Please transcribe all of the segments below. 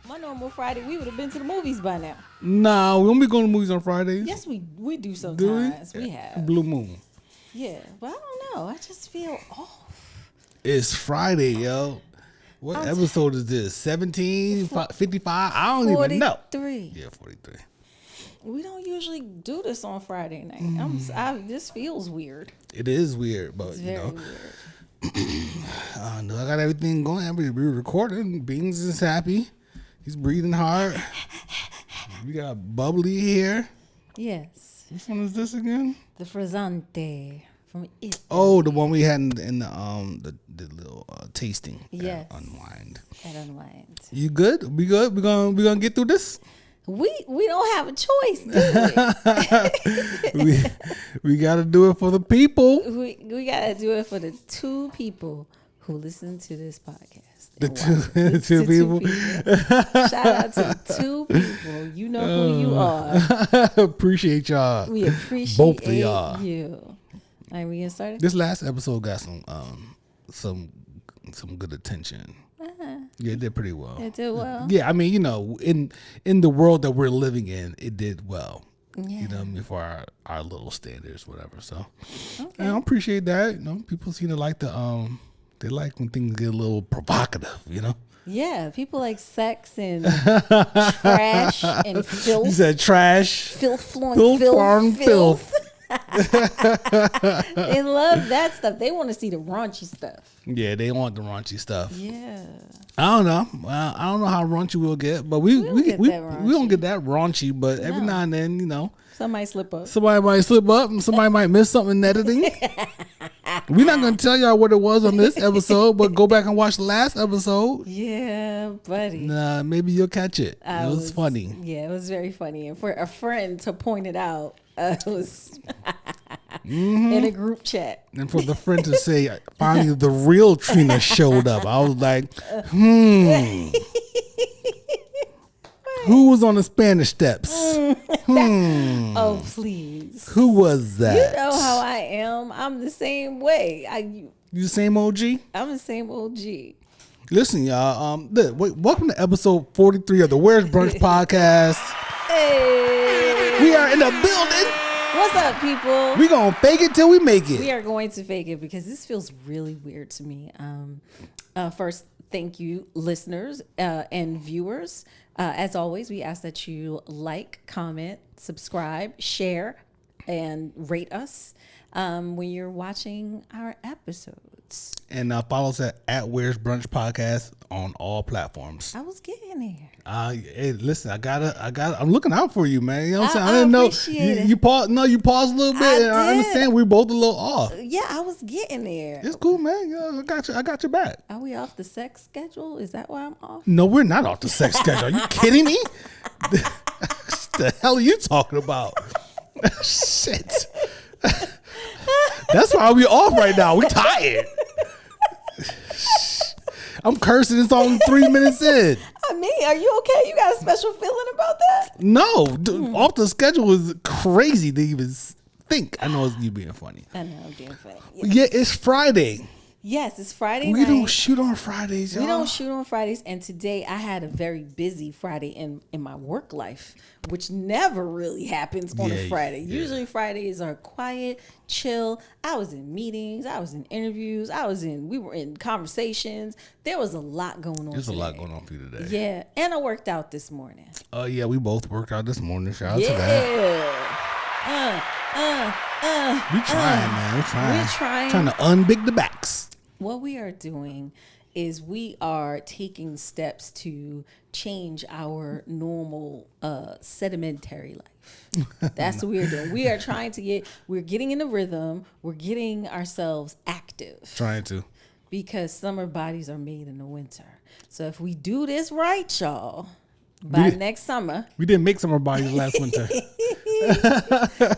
My normal Friday, we would have been to the movies by now. Nah, we don't be going to movies on Fridays. Yes, we do sometimes. We have. Blue Moon. Yeah, but I don't know. I just feel off. It's Friday, yo. What episode is this? 17, 55? I don't even know. 43. Yeah, 43. We don't usually do this on Friday night. This feels weird. It is weird, but It's very weird. I got everything going. We're recording. Beans is happy. He's breathing hard. We got Bubbly here. Yes. Which one is this again? The frizzante from Italy. Oh, the one we had in the little tasting. Yes. Unwind. At Unwind. You good? We good? We gonna get through this? We don't have a choice, do we we gotta do it for the people. We gotta do it for the two people who listen to this podcast. The two people. Shout out to the two people. You know who you are. Appreciate y'all. We appreciate both of y'all. You. All right, we get started. This last episode got some good attention. Yeah, it did pretty well. It did well. Yeah, I mean, in the world that we're living in, it did well. Yeah. You know what I mean, for our little standards, whatever. So, okay. I appreciate that. People seem to like they like when things get a little provocative. Yeah, people like sex and trash and filth. You said trash. Filth. They love that stuff. They want to see the raunchy stuff. Yeah, they want the raunchy stuff. Yeah. I don't know. Well, I don't know how raunchy we'll get, but we don't get that raunchy. But every now and then, somebody slip up. Somebody might slip up, and somebody might miss something in editing. We're not gonna tell y'all what it was on this episode, but go back and watch the last episode. Yeah, buddy. Nah, maybe you'll catch it. It was funny. Yeah, it was very funny, and for a friend to point it out, it was in a group chat. And for the friend to say, finally, the real Trina showed up. I was like, Who was on the Spanish steps? Oh, please. Who was that? You know how I am. I'm the same way. You the same OG? I'm the same OG. Listen, y'all. Welcome to episode 43 of the Where's Brunch podcast. Hey. We are in the building. What's up, people? We gonna fake it till we make it. We are going to fake it because this feels really weird to me. First, thank you, listeners and viewers. As always, we ask that you like, comment, subscribe, share, and rate us when you're watching our episodes. And follow us at Where's Brunch Podcast on all platforms. I was getting there. Hey, listen, I'm looking out for you, man. You know what I'm saying? I didn't know you paused. No, you paused a little bit. I understand we're both a little off. Yeah, I was getting there. It's cool, man. Yeah, I got your back. Are we off the sex schedule? Is that why I'm off? No, we're not off the sex schedule. Are you kidding me? The hell are you talking about? Shit. That's why we off right now. We tired. I'm cursing. It's only 3 minutes in. I mean, are you okay? You got a special feeling about that? No, off the schedule is crazy to even think. I know it's you being funny. I know I'm being funny. Yes. Yeah, it's Friday. Yes, it's Friday night. We don't shoot on Fridays, y'all. We don't shoot on Fridays. And today I had a very busy Friday in my work life, which never really happens on a Friday. Yeah. Usually Fridays are quiet, chill. I was in meetings. I was in interviews. We were in conversations. There was a lot going on There's today. A lot going on for you today. Yeah. And I worked out this morning. Oh, yeah. We both worked out this morning. Shout out to that. We trying, man. We're trying to unbig the backs. What we are doing is we are taking steps to change our normal sedimentary life. That's what we're doing. We are trying to we're getting in the rhythm. We're getting ourselves active. Trying to. Because summer bodies are made in the winter. So if we do this right, y'all, by next summer. We didn't make summer bodies last winter.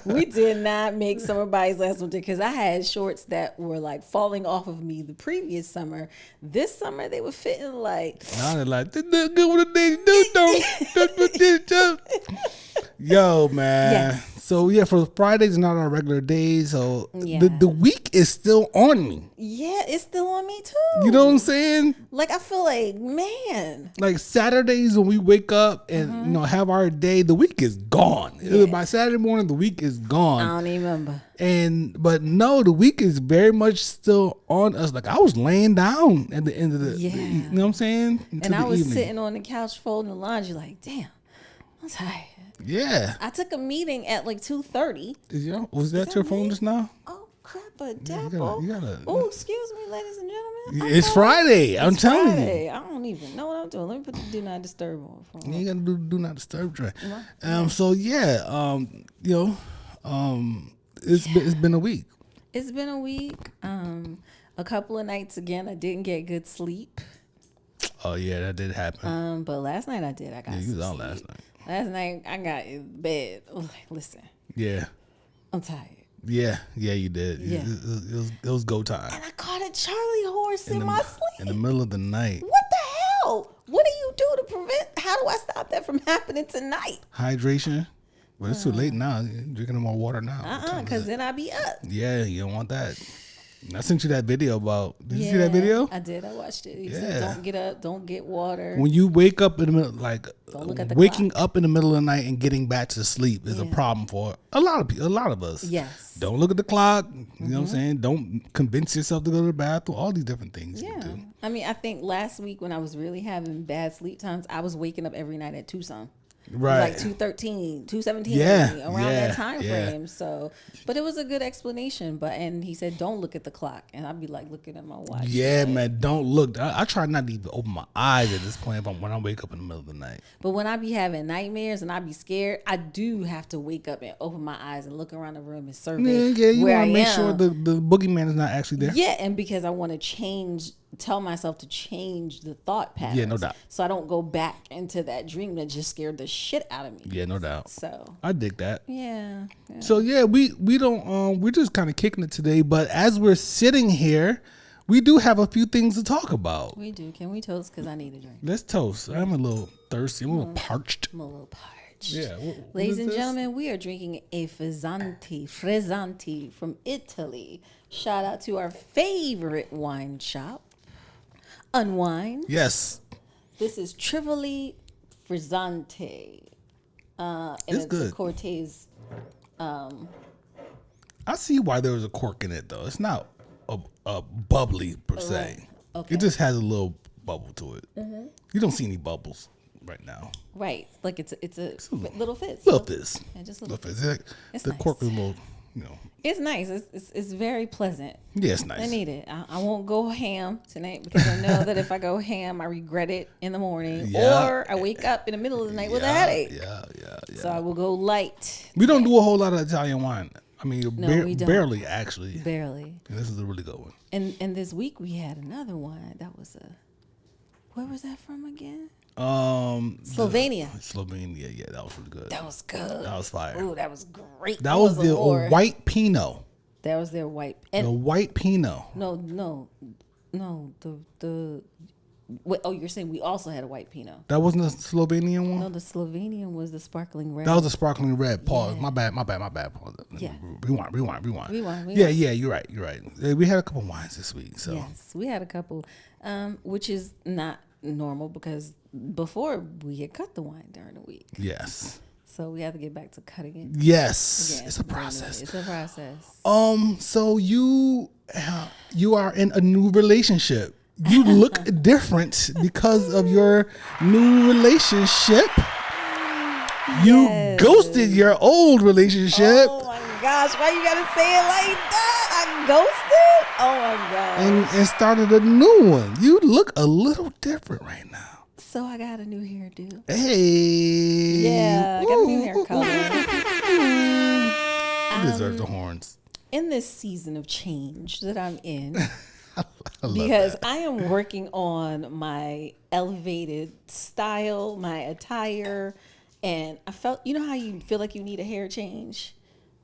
We did not make summer bodies last winter because I had shorts that were like falling off of me the previous summer. This summer they were fitting like. Now they're like, good what they do. Yo, man. Yes. So yeah, for Fridays not our regular days. So Yeah. the week is still on me. Yeah, it's still on me too. You know what I'm saying? Like I feel like, man. Like Saturdays when we wake up and have our day, the week is gone. Yeah. By Saturday morning, the week is gone. I don't even remember. But no, the week is very much still on us. Like I was laying down at the end of the, Yeah. you know what I'm saying? And I was sitting on the couch folding the laundry like, damn, I'm tired. Yeah. I took a meeting at like 2:30. Was that your phone me? just now? Oh crap, but you Dapple. gotta- Oh, excuse me, ladies and gentlemen. It's Friday. I'm telling you. Friday. I don't even know what I'm doing. Let me put the do not disturb on. You ain't gotta do not disturb tray. Right. So yeah, it's been a week. It's been a week. A couple of nights again, I didn't get good sleep. Oh yeah, that did happen. But last night I did. I got You some was out sleep. last night. Last night I got in bed. I was like, listen, Yeah. I'm tired. Yeah, you did. Yeah. It was go time. And I caught a Charlie horse in my sleep. In the middle of the night. What the hell? What do you do to prevent? How do I stop that from happening tonight? Hydration. But it's too late now. You're drinking more water now. Because then I be up. Yeah, you don't want that. I sent you that video about. Did you see that video? I did. I watched it. He Yeah. said, don't get up. Don't get water. When you wake up in the middle, Don't look at the waking up in the middle of the night and getting back to sleep is a Yeah. problem for a lot of people, a lot of us. Yes. Don't look at the clock. You know what I'm saying? Don't convince yourself to go to the bathroom. All these different things you Yeah. do. I mean, I think last week when I was really having bad sleep times, I was waking up every night at 2 something. Right. Like 2:13, 2:17, Yeah, around yeah, that time yeah. frame. So, but it was a good explanation. And he said, don't look at the clock. And I'd be like looking at my watch. Yeah, like, man. Don't look. I try not to even open my eyes at this point when I wake up in the middle of the night. But when I be having nightmares and I be scared, I do have to wake up and open my eyes and look around the room and survey Yeah. You where want I to make am. sure the boogeyman is not actually there. Yeah, and because I want to tell myself to change the thought patterns. Yeah, no doubt. So I don't go back into that dream that just scared the shit out of me. Yeah, no doubt. So I dig that. yeah. So yeah, we don't we're just kind of kicking it today, but as we're sitting here, we do have a few things to talk about. We do. Can we toast? Because I need a drink. Let's toast. I'm a little thirsty. I'm a little parched. I'm a little parched. Yeah. What Ladies is and this? gentlemen, we are drinking a Frizzante from Italy. Shout out to our favorite wine shop, Unwind. Yes. This is Trivoli Frizzante. And It's good. a Cortez. I see why there was a cork in it though. It's not a bubbly per se. Okay. It just has a little bubble to it. You don't see any bubbles right now. Right. Like it's a little fizz. Little fizz. Yeah, just Little little. fizz. Like, It's the nice. cork is a little, It's nice. It's very pleasant. Yeah, it's nice. I need it. I won't go ham tonight because I know that if I go ham, I regret it in the morning, Yeah. or I wake up in the middle of the night with a headache. Yeah. So I will go light. We don't do a whole lot of Italian wine. I mean, we don't. barely actually. Barely. And this is a really good one. And this week we had another one. That was where was that from again? Slovenia. Slovenia, yeah, that was really good. That was good. That was fire. Ooh, that was great. That was a the more- white Pinot. That was their white. The And white Pinot. no. The. Wait, oh, you're saying we also had a white Pinot? That wasn't the Slovenian one. No, the Slovenian was the sparkling red. That was a sparkling red. Pause. Yeah. My bad. Pause. Yeah. Rewind. Yeah, you're right. Yeah, we had a couple wines this week. So Yes, we had a couple, which is not normal because before we had cut the wine during the week, yes. so we had to get back to cutting it. Yes. again It's a during the process. week. It's a process. So you are in a new relationship. You look different because of your new relationship. You Yes. ghosted your old relationship Oh my gosh, why you gotta say it like that? I ghosted? Oh my gosh. and started a new one. You look a little different right now. So I got a new hairdo. Hey. Yeah, I got a new hair color. You deserve the horns. In this season of change that I'm in, I love because that. I am working on my elevated style, my attire, and I felt, you know how you feel like you need a hair change?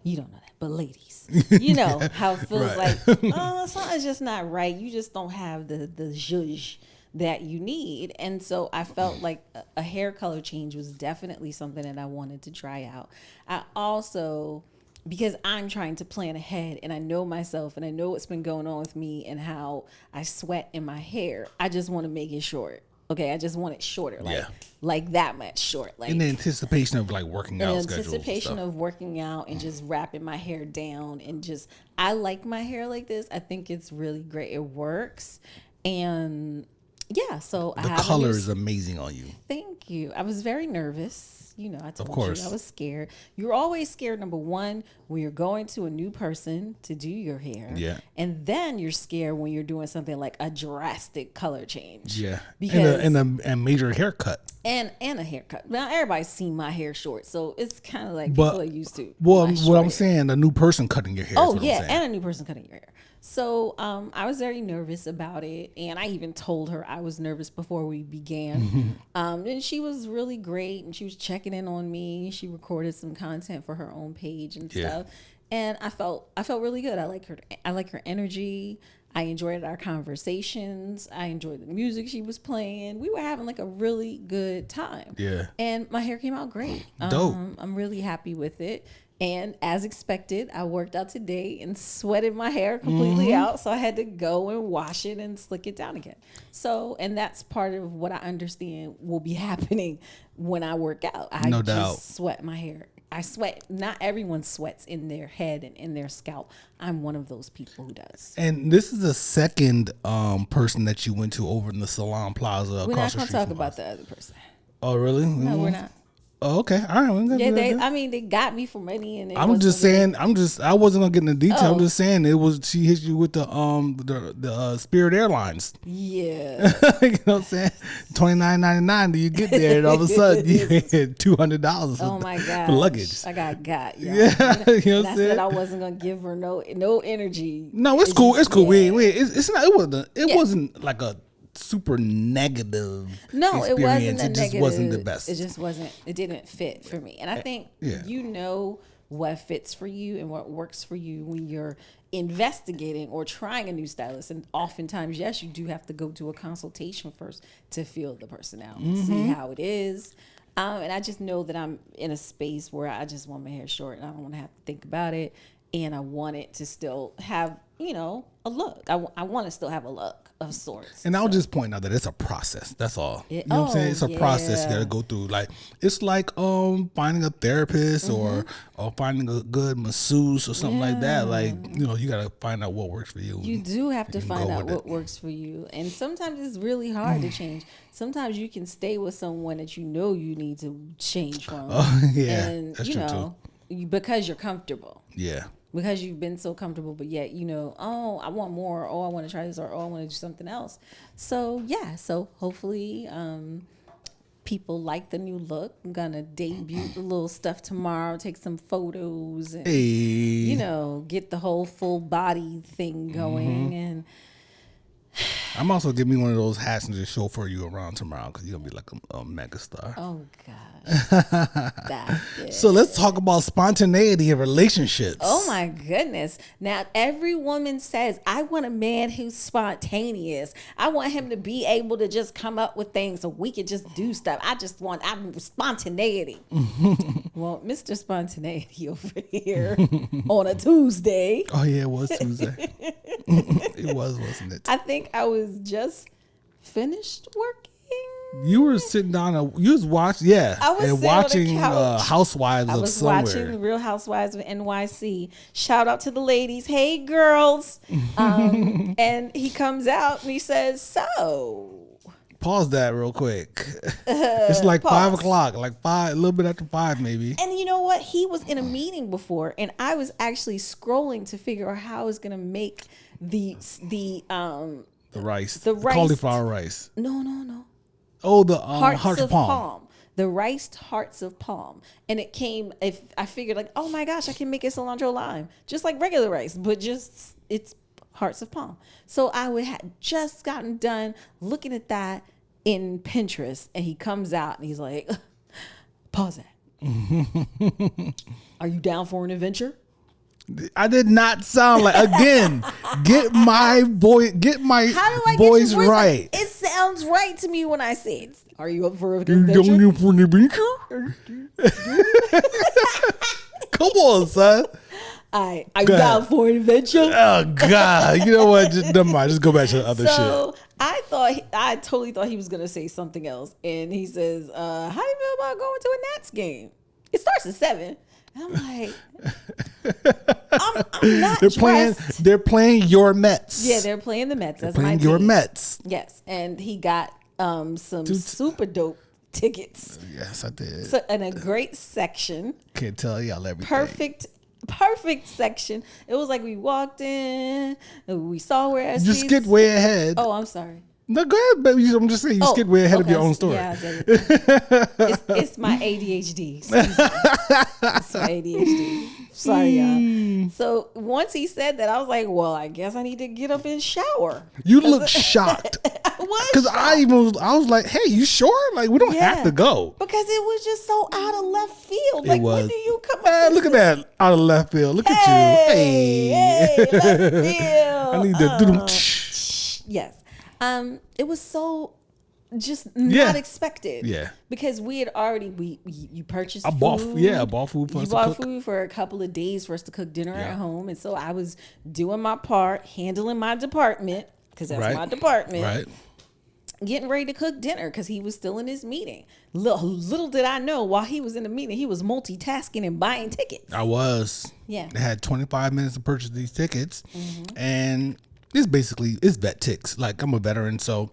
You don't know that, but ladies, you know how it feels Right. like, oh, something's just not right. You just don't have the zhuzh, that you need. And so I felt like a hair color change was definitely something that I wanted to try out. I also, because I'm trying to plan ahead and I know myself and I know what's been going on with me and how I sweat in my hair, I just want to make it short. Okay, I just want it shorter, like that much short. Like in anticipation of like working out schedules. In anticipation of working out and just wrapping my hair down and just, I like my hair like this. I think it's really great. It works. And yeah, so the color is amazing on you. Thank you. I was very nervous. You know, I told you I was scared. You're always scared, number one, when you're going to a new person to do your hair. Yeah. And then you're scared when you're doing something like a drastic color change. Yeah. Because and a major haircut. And a haircut. Now, everybody's seen my hair short, so it's kind of like people are used to. Well, what I'm saying, a new person cutting your hair. Oh, yeah, and a new person cutting your hair. So I was very nervous about it, and I even told her I was nervous before we began. And she was really great, and she was checking in on me. She recorded some content for her own page and stuff, and I felt really good. I like her energy. I enjoyed our conversations. I enjoyed the music she was playing. We were having like a really good time. Yeah, and my hair came out great. Dope. I'm really happy with it. And as expected, I worked out today and sweated my hair completely out. So I had to go and wash it and slick it down again. So, and that's part of what I understand will be happening when I work out. I just sweat my hair. I sweat. Not everyone sweats in their head and in their scalp. I'm one of those people who does. And this is the second person that you went to over in the Salon Plaza. We're not going to talk about the other person. Oh, really? No, we're not. Oh, okay. All right. They got me for money, and I'm just saying. I wasn't gonna get into detail. I'm just saying it was. She hit you with the Spirit Airlines. Yeah. You know what I'm saying? $29.99. Do you get there, and all of a sudden you had $200? Oh my god! For luggage. I got. Y'all. Yeah. You know what I'm saying? I said I wasn't gonna give her no energy. No, it's cool. It's cool. Yeah. It's not. It wasn't like a super negative experience. It wasn't a negative. Wasn't the best. It just wasn't. It didn't fit for me. And I think you know what fits for you and what works for you when you're investigating or trying a new stylist. And oftentimes, yes, you do have to go to a consultation first to feel the person out, see how it is. And I just know that I'm in a space where I just want my hair short and I don't want to have to think about it. And I want it to still have, a look. I want to still have a look of sorts. And I'll just point out that it's a process. That's all. You know what I'm saying? It's a process you got to go through. Like, it's like finding a therapist or finding a good masseuse or something like that. Like, you got to find out what works for you. You do have to find out what works for you. And sometimes it's really hard to change. Sometimes you can stay with someone that you need to change from. Oh, yeah. And, that's true too. Because you're comfortable. Yeah. Because you've been so comfortable, but yet, I want more, I want to try this, or I want to do something else. So, so hopefully people like the new look. I'm going to debut the little stuff tomorrow, take some photos, and, get the whole full body thing going. And I'm also giving me one of those hats and just chauffeur you around tomorrow because you're going to be like a mega star. Oh, gosh. So let's talk about spontaneity in relationships. Oh, my goodness. Now, every woman says, I want a man who's spontaneous. I want him to be able to just come up with things so we can just do stuff. I'm spontaneity. Well, Mr. Spontaneity over here on a Tuesday. Oh, yeah, it was Tuesday. It was, wasn't it? I think I was just finished working. You were sitting down. You was watching, watching Housewives of somewhere. I was watching Real Housewives of NYC. Shout out to the ladies. Hey, girls. And he comes out and he says, so. Pause that real quick. It's like 5 o'clock, a little bit after 5 maybe. And you know what? He was in a meeting before, and I was actually scrolling to figure out how I was going to make the rice. The cauliflower rice. No. Oh, the hearts of palm. The riced hearts of palm. And it came, if I figured like, oh my gosh, I can make it cilantro lime. Just like regular rice, but just it's hearts of palm. So I had just gotten done looking at that in Pinterest, and he comes out and he's like, pause that. Are you down for an adventure? I did not sound like, again, get my How do I voice get your voice right. It sounds right to me when I say it. Are you up for a adventure? Come on, son. Are you down for an adventure? Oh God! You know what? Just never mind. Just go back to the other shit. So I totally thought he was gonna say something else, and he says, "How do you feel about going to a Nats game? It starts at 7." And I'm like, I'm not. They're playing your Mets. Yeah, they're playing the Mets. That's playing my your team. Mets. Yes, and he got some super dope tickets. Yes, I did. So in a great section. Can't tell y'all everything. Perfect section. It was like we walked in, and we saw where our You seats. skid way ahead. Oh, I'm sorry. No, go ahead, baby. I'm just saying you skid way ahead of your own story. Yeah, it's my ADHD. It's my ADHD. Sorry, y'all. So once he said that, I was like, well, I guess I need to get up and shower. You look shocked. I was Because I was like, hey, you sure? Like, we don't have to go. Because it was just so out of left field. It Like, was. when do you come up Look at that out of left field. Look at you. Hey, left field. I need to do Yes. It was so just not expected. Yeah. Because we had already you purchased food. I bought food for us to cook. Food for a couple of days for us to cook dinner at home. And so I was doing my part, handling my department, because that's my department. Right. Getting ready to cook dinner because he was still in his meeting. Little did I know, while he was in the meeting, he was multitasking and buying tickets. I was. Yeah. I had 25 minutes to purchase these tickets. And it's vet ticks. Like, I'm a veteran, so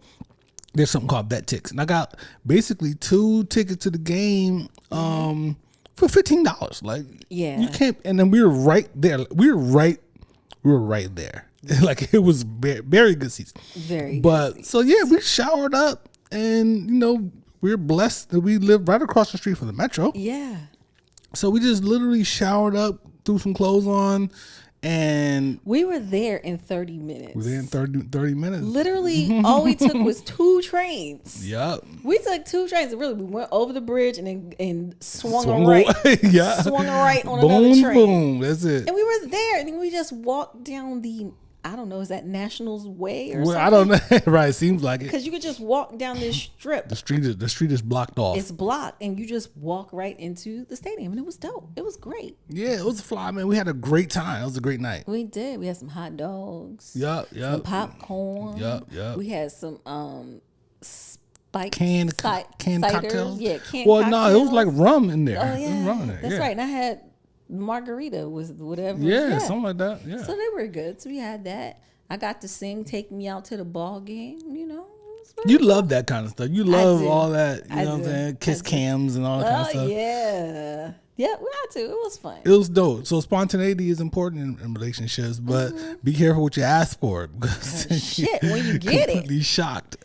there's something called vet ticks. And I got basically 2 tickets to the game for $15. Like, you can't. And then we were right there. We were right there. Like, it was very good seats. Very good But seats. so yeah, we showered up, and we're blessed that we live right across the street from the metro. Yeah. So we just literally showered up, threw some clothes on, and We were there in 30 minutes. we're there in 30 minutes. Literally, all we took was 2 trains. Yep. We took 2 trains. Really, we went over the bridge and swung right. Yeah. Swung right on Boom, another train. boom. That's it. And we were there, and then we just walked down I don't know, is that Nationals Way or something? I don't know. Right. Seems like it. Because you could just walk down this strip. The street is blocked off. It's blocked, and you just walk right into the stadium, and it was dope. It was great. Yeah, it was fly, man. We had a great time. It was a great night. We did. We had some hot dogs. Yup. Some popcorn. Yup. We had some spiked Canned ciders. cocktails. Yeah, canned Well, cocktails. no, it was like rum in there. Oh It was rum in yeah, there. that's yeah. right. And I had margarita with whatever. Yeah, something like that. Yeah. So they were good. So we had that. I got to sing "Take Me Out to the Ball Game." It was You love that kind of stuff. You love do. all that, you I know what I'm do. saying? Kiss cams and all that kind of stuff. Yeah. Yeah, we had to. It was fun. It was dope. So spontaneity is important in relationships, but be careful what you ask for. Shit, when you get it. Completely shocked.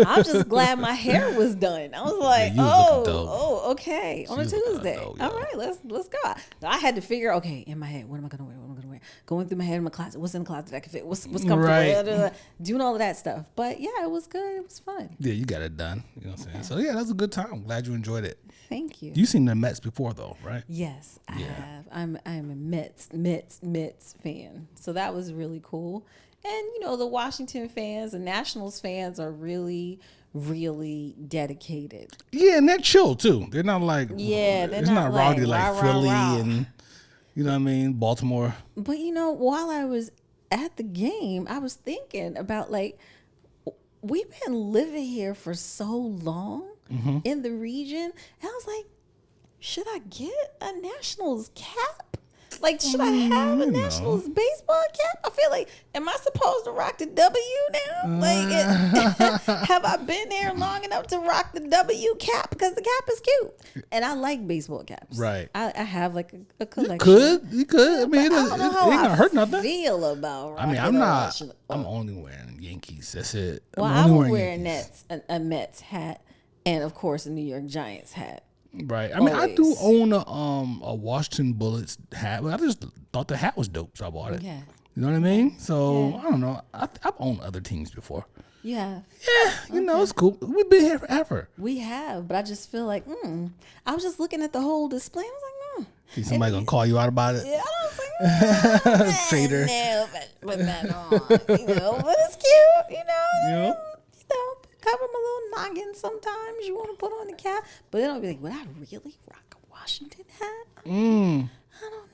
I'm just glad my hair was done. I was like, you was looking dope. Okay, on a was looking Tuesday. dope, All yo. right, let's go. So I had to figure, okay, in my head, what am I gonna wear? Going through my head in my closet. What's in the closet that I can fit? What's comfortable? Right. Doing all of that stuff. But yeah, it was good. It was fun. Yeah, you got it done. You know what I'm saying? So yeah, that was a good time. I'm glad you enjoyed it. Thank you. You've seen the Mets before though, right? Yes, I have. I'm a Mets fan. So that was really cool. And the Washington fans and Nationals fans are really, really dedicated. Yeah, and they're chill too. They're not like they're it's not not rowdy like rah, Philly rah. and you know what I mean, Baltimore. But while I was at the game, I was thinking about we've been living here for so long in the region. And I was like, should I get a Nationals cap? Like, should I have a Nationals baseball cap? I feel like, am I supposed to rock the W now? Have I been there long enough to rock the W cap? Because the cap is cute. And I like baseball caps. Right. I have a collection. You could. I mean, it I don't know ain't how gonna hurt nothing. feel about I mean, rocking I'm only wearing Yankees. That's it. Well, I'm I only would wearing wear Yankees. a Mets hat and, of course, a New York Giants hat. Right. I mean, I do Always. own a Washington Bullets hat, but I just thought the hat was dope, so I bought it. Yeah. You know what I mean? So I don't know. I've owned other teams before. Yeah. Yeah, it's cool. We've been here forever. We have, but I just feel like, I was just looking at the whole display. I was like, See somebody gonna call you out about it? yeah, I was like, Traitor. No, put that on. You know, but it's cute. You know. Yeah. You know, cover my little noggin. Sometimes you want to put on the cap, but then I'll be like, would I really rock a Washington hat? I don't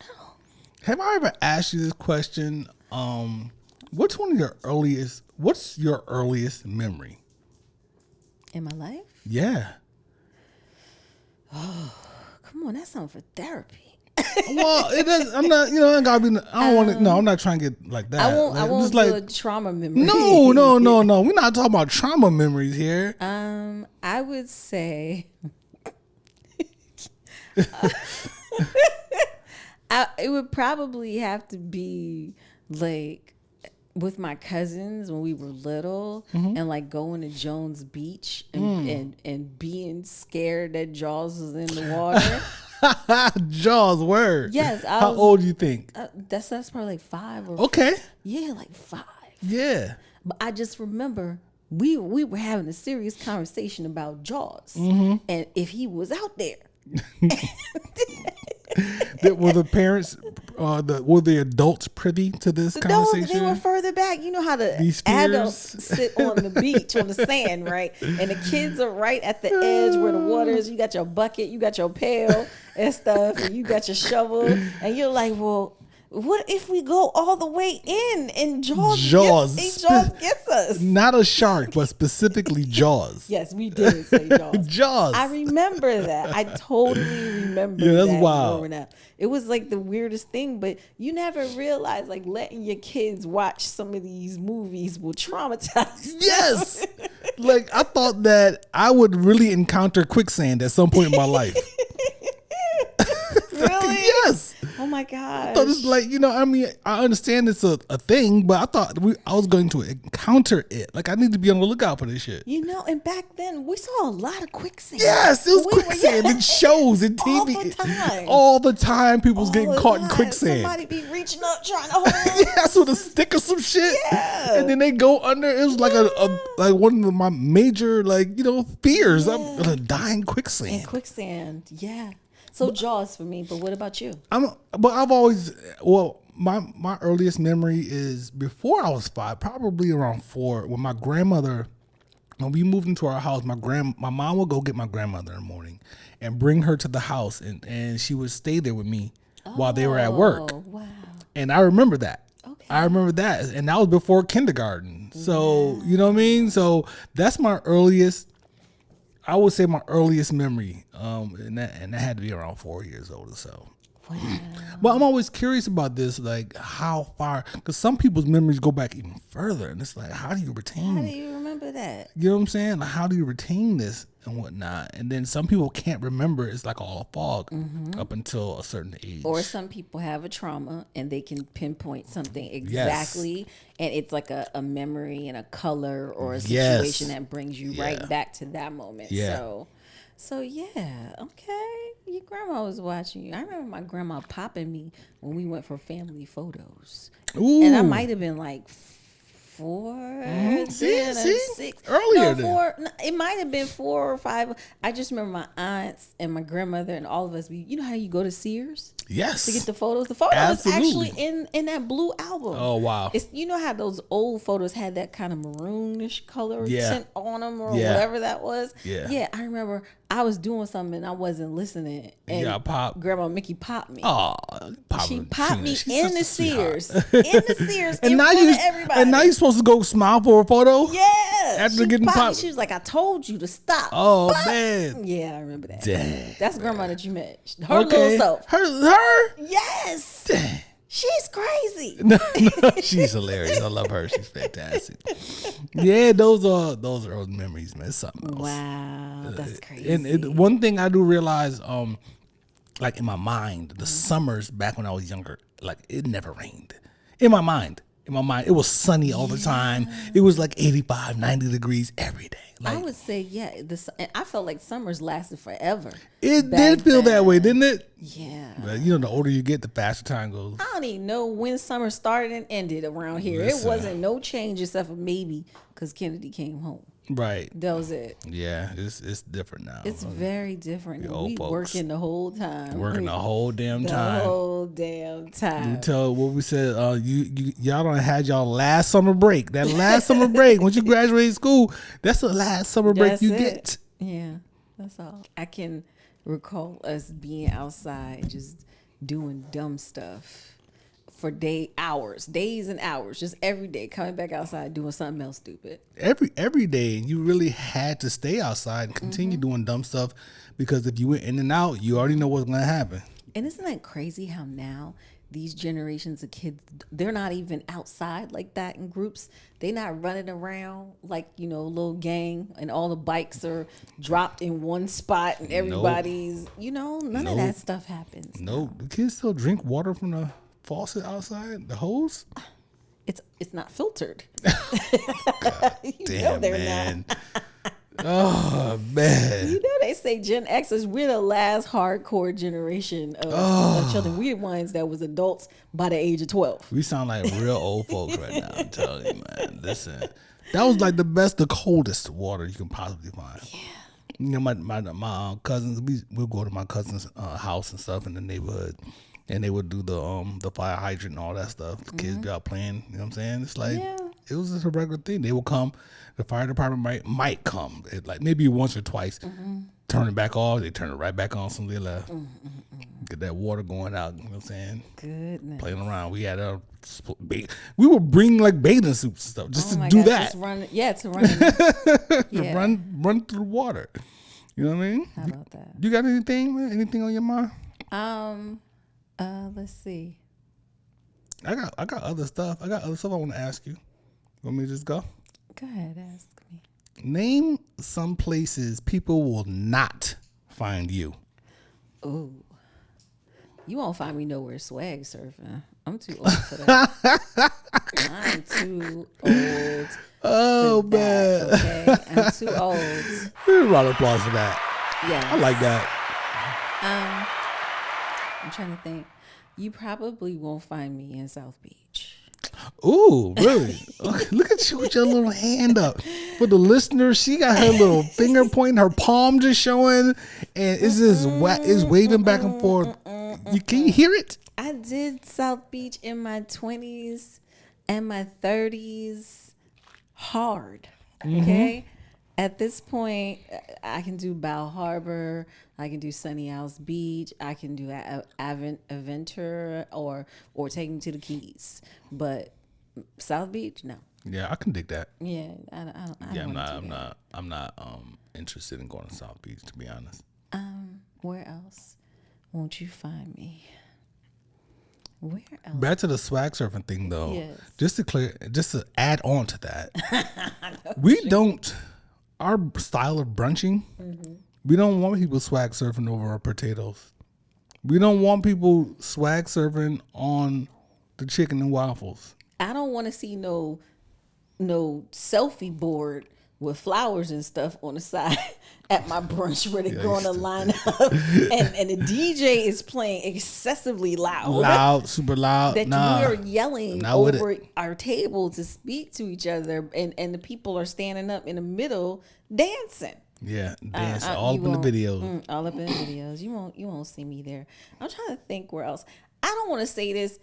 know. Have I ever asked you this question? What's your earliest memory In my life? Yeah. Oh, come on, that's something for therapy. Well, it is. I'm not. You know, I gotta be. I don't want to. No, I'm not trying to get like that. I won't do a trauma memory. No. We're not talking about trauma memories here. I would say. It would probably have to be like with my cousins when we were little, and like going to Jones Beach and being scared that Jaws was in the water. Jaws, word. Yes. How old do you think? That's probably like 5 or okay. Yeah, like 5. Yeah. But I just remember we were having a serious conversation about Jaws, and if he was out there. Were the parents, were the adults privy to this conversation? No, they were further back. You know how the adults sit on the beach on the sand, right? And the kids are right at the edge where the water is. You got your bucket, you got your pail and stuff, and you got your shovel, and you're like, well, what if we go all the way in and Jaws gets us? Not a shark, but specifically Jaws. Yes, we did say Jaws. Jaws. I remember that. I totally remember that's that wild. growing up. It was like the weirdest thing, but you never realize like letting your kids watch some of these movies will traumatize them. Yes. Like I thought that I would really encounter quicksand at some point in my life. Really? Yes. Oh my God. I thought it's like, I mean, I understand it's a thing, but I thought I was going to encounter it. Like I need to be on the lookout for this shit. And back then we saw a lot of quicksand. Yes, it was quicksand in shows and TV. All the time. All the time people was getting caught in quicksand. Somebody be reaching up trying to hold on. Yes, with a stick or some shit. Yeah. And then they go under. It was like like one of my major fears. Yeah. I'm gonna die in quicksand. And quicksand, yeah. So Jaws for me, but what about you? I've always my earliest memory is before I was 5, probably around 4, when my grandmother, when we moved into our house, my mom would go get my grandmother in the morning and bring her to the house, and she would stay there with me while they were at work. Wow. And I remember that. Okay. I remember that, and that was before kindergarten. So you know what I mean. So that's my earliest. I would say my earliest memory, and that had to be around 4 years old or so. Wow. But I'm always curious about this, like how far, because some people's memories go back even further, and it's like, how do you retain? How do you remember that? You know what I'm saying? Like, how do you retain this and whatnot? And then some people can't remember. It's like all a fog up until a certain age. Or some people have a trauma and they can pinpoint something exactly, and it's like a memory and a color or a situation that brings you right back to that moment. Yeah. So yeah, okay. Your grandma was watching you. I remember my grandma popping me when we went for family photos. Ooh. And I might have been like 4, then See? 6. Earlier no, 4. No, it might have been 4 or 5. I just remember my aunts and my grandmother and all of us. You know how you go to Sears? Yes. To get the photos. The photo is actually in that blue album. Oh wow. It's, you know how those old photos had that kind of maroonish color tint on them or whatever that was. Yeah. I remember I was doing something and I wasn't listening. And Grandma Mickey popped me. Oh, she popped me in the Sears. And now you're supposed to go smile for a photo. Yeah. After getting popped. She was like, I told you to stop. Oh man. Yeah, I remember that. Dang. That's grandma that you met. Her little self. Her? Yes. Dang. She's crazy. No, she's hilarious. I love her. She's fantastic. Yeah, those are old memories, man. It's something else. Wow, that's crazy. And one thing I do realize, like in my mind, the summers back when I was younger, like it never rained. In my mind, it was sunny all the time. It was like 85, 90 degrees every day. Like, I would say, I felt like summers lasted forever. It did feel that way, didn't it? Yeah. But the older you get, the faster time goes. I don't even know when summer started and ended around here. It wasn't no change except for maybe because Kennedy came home. Right. That was it. Yeah, it's different now. It's very different. The old We folks. working the whole time. Working the whole damn time. The whole damn time. You tell what we said. Y'all done had y'all last summer break. That last summer break, once you graduate school, that's the last summer break you get. Yeah, that's all. I can recall us being outside just doing dumb stuff for days and hours, just every day, coming back outside doing something else stupid. Every day, you really had to stay outside and continue doing dumb stuff, because if you went in and out, you already know what's going to happen. And isn't that crazy how now these generations of kids, they're not even outside like that in groups. They're not running around like, a little gang, and all the bikes are dropped in one spot and everybody's, none of that stuff happens. No, the kids still drink water from the faucet outside, the hose. It's not filtered. Damn, man. Oh man. They say Gen Xers, we're the last hardcore generation of children. We're the ones that was adults by the age of 12. We sound like real old folks right now. I'm telling you, man. Listen, that was like the coldest water you can possibly find. Yeah. My cousins, we'll go to my cousin's house and stuff in the neighborhood, and they would do the fire hydrant and all that stuff. The kids be out playing. You know what I'm saying? It's like it was just a regular thing. They would come. The fire department might come, like maybe once or twice. Turn it back off. They turn it right back on. They left. Get that water going out. You know what I'm saying? Goodness. Playing around. We had we would bring like bathing suits and stuff just to do that. Just run. Yeah, to run. Yeah. run through the water. You know what I mean? How about that? You got anything? Man? Anything on your mind? Let's see. I got other stuff. I want to ask you. Want me to just go? Go ahead, ask me. Name some places people will not find you. Ooh. You won't find me nowhere swag surfing. I'm too old for that. I'm too old. Oh, for man. That, okay? I'm too old. Round of applause for that. Yeah. I like that. I'm trying to think. You probably won't find me in South Beach. Ooh, really? Okay, look at you with your little hand up. For the listeners, she got her little finger pointing, her palm just showing, and it's just it's waving back and forth. Can you hear it? I did South Beach in my 20s and my 30s hard. Okay? At this point, I can do Bow Harbor, I can do Sunny Isles Beach, I can do Aventura or take me to the Keys. But South Beach, no. Yeah, I can dig that. Yeah, I'm not interested in going to South Beach, to be honest. Where else won't you find me? Where else? Back to the swag surfing thing, though. Yes. Just to add on to that, our style of brunching, we don't want people swag surfing over our potatoes. We don't want people swag surfing on the chicken and waffles. I don't want to see no selfie board with flowers and stuff on the side at my brunch where they're going to line up and the DJ is playing excessively loud, super loud. That we are yelling over our table to speak to each other, and the people are standing up in the middle dancing. Yeah, dance all up in the videos. All up in the videos. You won't see me there. I'm trying to think where else. I don't want to say this.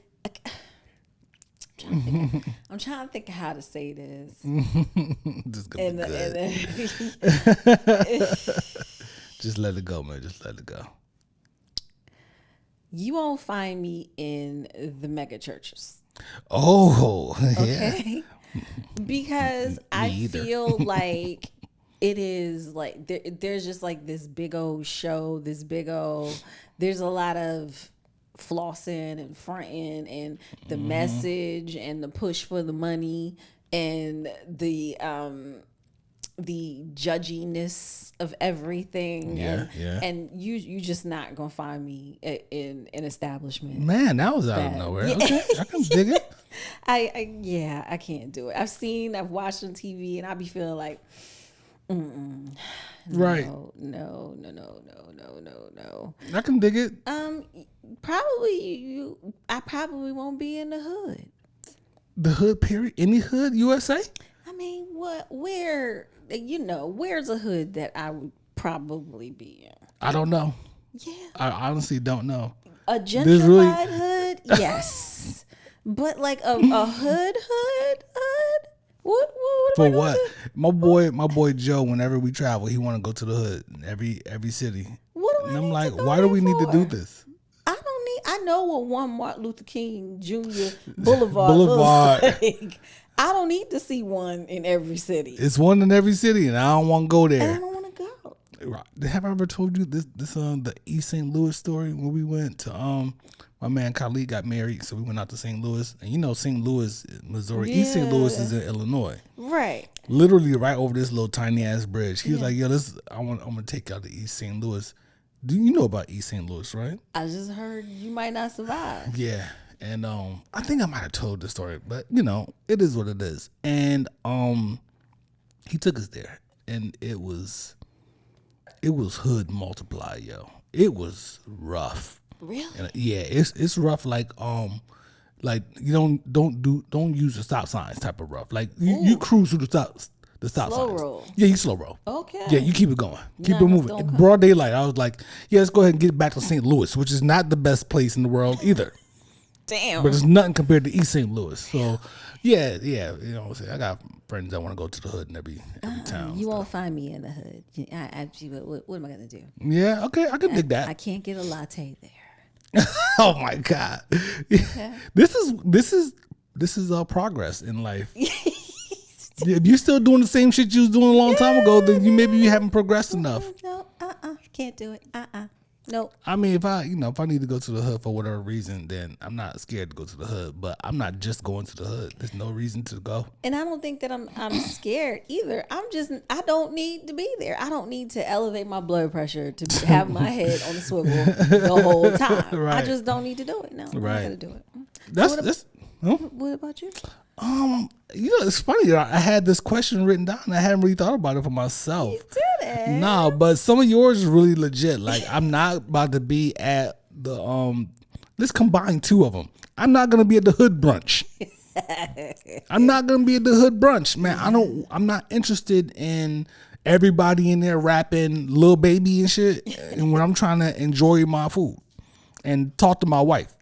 I'm trying to think of how to say this. Just let it go, man. Just let it go. You won't find me in the mega churches. Oh, yeah. Okay. Because I feel like it is like there's just like this big old show, there's a lot of flossing and fronting and the message and the push for the money and the judginess of everything. And you just not gonna find me in an establishment. Man, that was out of nowhere. Okay, I can dig it. I can't do it. I've watched on TV and I be feeling like right. No. I can dig it. I probably won't be in the hood. The hood, period. Any hood, USA? I mean, where where's a hood that I would probably be in? I don't know. Yeah. I honestly don't know. A gentrified hood? Yes. But like a hood? What For what? My boy Joe, whenever we travel, he want to go to the hood in every city. What do I And I'm need like, to go why do we there need to for? do this? I know what one Martin Luther King Jr. Boulevard looks like. I don't need to see one in every city. It's one in every city, and I don't want to go there. And I don't want to go. Have I ever told you this the East St. Louis story when we went to my man Khalid got married, so we went out to St. Louis, and St. Louis, Missouri, East St. Louis is in Illinois, right? Literally right over this little tiny ass bridge. He was like, "Yo, I'm gonna take y'all to East St. Louis." Do you know about East St. Louis, right? I just heard you might not survive. Yeah. And I think I might have told the story, but it is what it is. And he took us there, and it was hood multiply, yo. It was rough. Really? And, yeah, it's rough. Like you don't use the stop signs type of rough. Like you cruise through the stop slow signs. roll. Yeah, you slow roll. Okay. Yeah, you keep it going. Keep it moving. In broad daylight, I was like, yeah, let's go ahead and get back to St. Louis, which is not the best place in the world either. Damn. But it's nothing compared to East St. Louis. So, yeah. I got friends that want to go to the hood in every town. You won't find me in the hood. What am I going to do? Yeah, okay, I can dig that. I can't get a latte there. Oh my God. Yeah. This is progress in life. If you're still doing the same shit you was doing a long time ago, then you haven't progressed enough. No, can't do it. Nope. I mean, if I need to go to the hood for whatever reason, then I'm not scared to go to the hood. But I'm not just going to the hood. There's no reason to go. And I don't think that I'm scared either. I don't need to be there. I don't need to elevate my blood pressure to have my head on the swivel the whole time. Right. I just don't need to do it. No, I'm not gonna do it. What about you? It's funny. I had this question written down, and I hadn't really thought about it for myself. You did it. No, but some of yours is really legit. Like, I'm not about to be at the let's combine two of them. I'm not gonna be at the hood brunch. I'm not gonna be at the hood brunch, man. I'm not interested in everybody in there rapping Lil Baby and shit, and when I'm trying to enjoy my food and talk to my wife.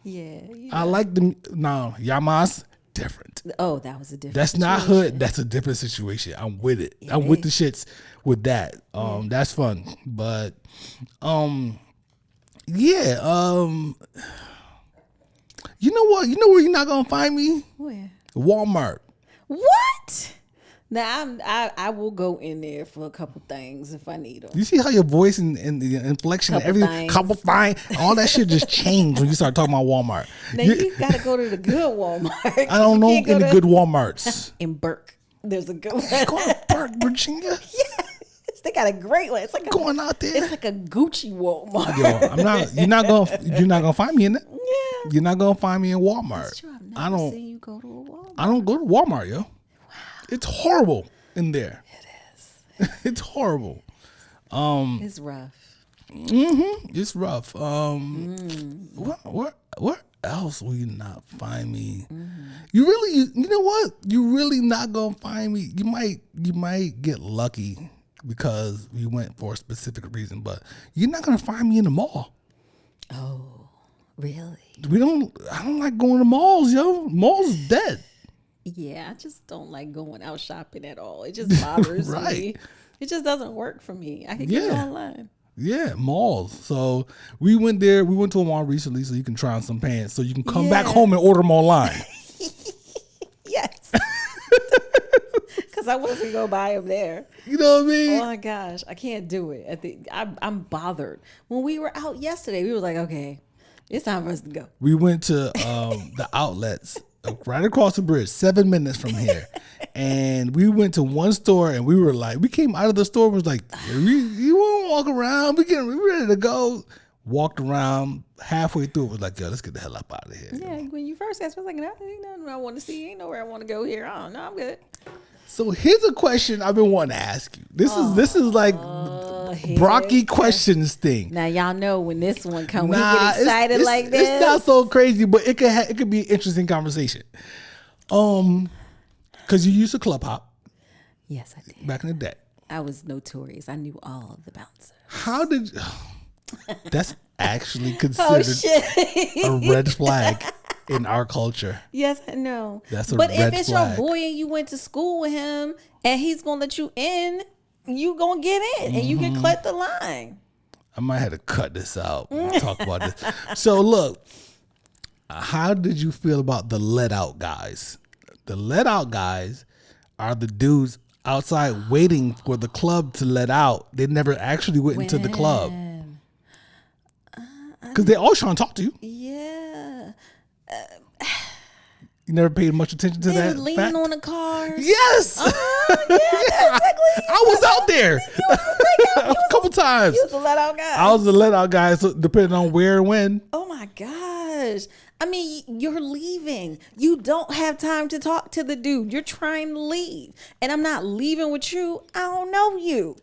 Yeah. I like the Yamas. Different. Oh, that was a different. That's situation. not hood. That's a different situation. I'm with it. Yeah, I'm with the shits with that. That's fun. But yeah. You know what? You know where you're not gonna find me? Where? Walmart. What? Now I will go in there for a couple things if I need them. You see how your voice and the inflection, couple things, all that shit just changed when you start talking about Walmart. Now you gotta go to the good Walmart. I don't know any good Walmarts. In Burke, there's a good one. Go to Burke, Virginia. Yes, they got a great one. It's like going out there. It's like a Gucci Walmart. Yo, you're not gonna find me in it. Yeah, you're not gonna find me in Walmart. That's true. I've never seen you go to a Walmart. I don't go to Walmart, yo. It's horrible in there. It is. It's horrible. It's rough. It's rough. What else will you not find me? You know what? You really not gonna find me. You might get lucky because we went for a specific reason, but you're not gonna find me in the mall. Oh, really? I don't like going to malls, yo. Malls dead. Yeah, I just don't like going out shopping at all. It just bothers me. It just doesn't work for me. I can get it online. Yeah, malls. So we went there. We went to a mall recently so you can try on some pants so you can come back home and order them online. Yes. Because I wasn't going to buy them there. You know what I mean? Oh my gosh, I can't do it. I'm bothered. When we were out yesterday, we were like, okay, it's time for us to go. We went to the outlets right across the bridge, 7 minutes from here. And we went to one store and we came out of the store and was like, you want to walk around? We ready to go. Walked around halfway through. It was like, yo, let's get the hell up out of here. Yeah, when you first asked me, I was like, no, ain't nothing I want to see. Ain't nowhere I want to go here. Oh, no, I'm good. So here's a question I've been wanting to ask you. This is like Brocky questions thing. Now y'all know when this one comes, we get excited like this. It's not so crazy, but it could be an interesting conversation. Because you used to club hop. Yes, I did. Back in the day. I was notorious. I knew all of the bouncers. How did you... That's actually considered a red flag in our culture. Yes, I know. That's a but red if it's flag. your boy and you went to school with him and he's gonna let you in, you gonna get in and you can cut the line. I might have to cut this out and talk about this. So look, how did you feel about the let out guys? The let out guys are the dudes outside waiting for the club to let out. They never actually went into the club. Because they always trying to talk to you. Yeah. You never paid much attention to that Leaning fact? on the cars. Yes. Yeah, exactly. I was out there a couple times. You was the let out guy. I was the let out guy, so depending on where and when. Oh my gosh. I mean, you're leaving. You don't have time to talk to the dude. You're trying to leave. And I'm not leaving with you. I don't know you.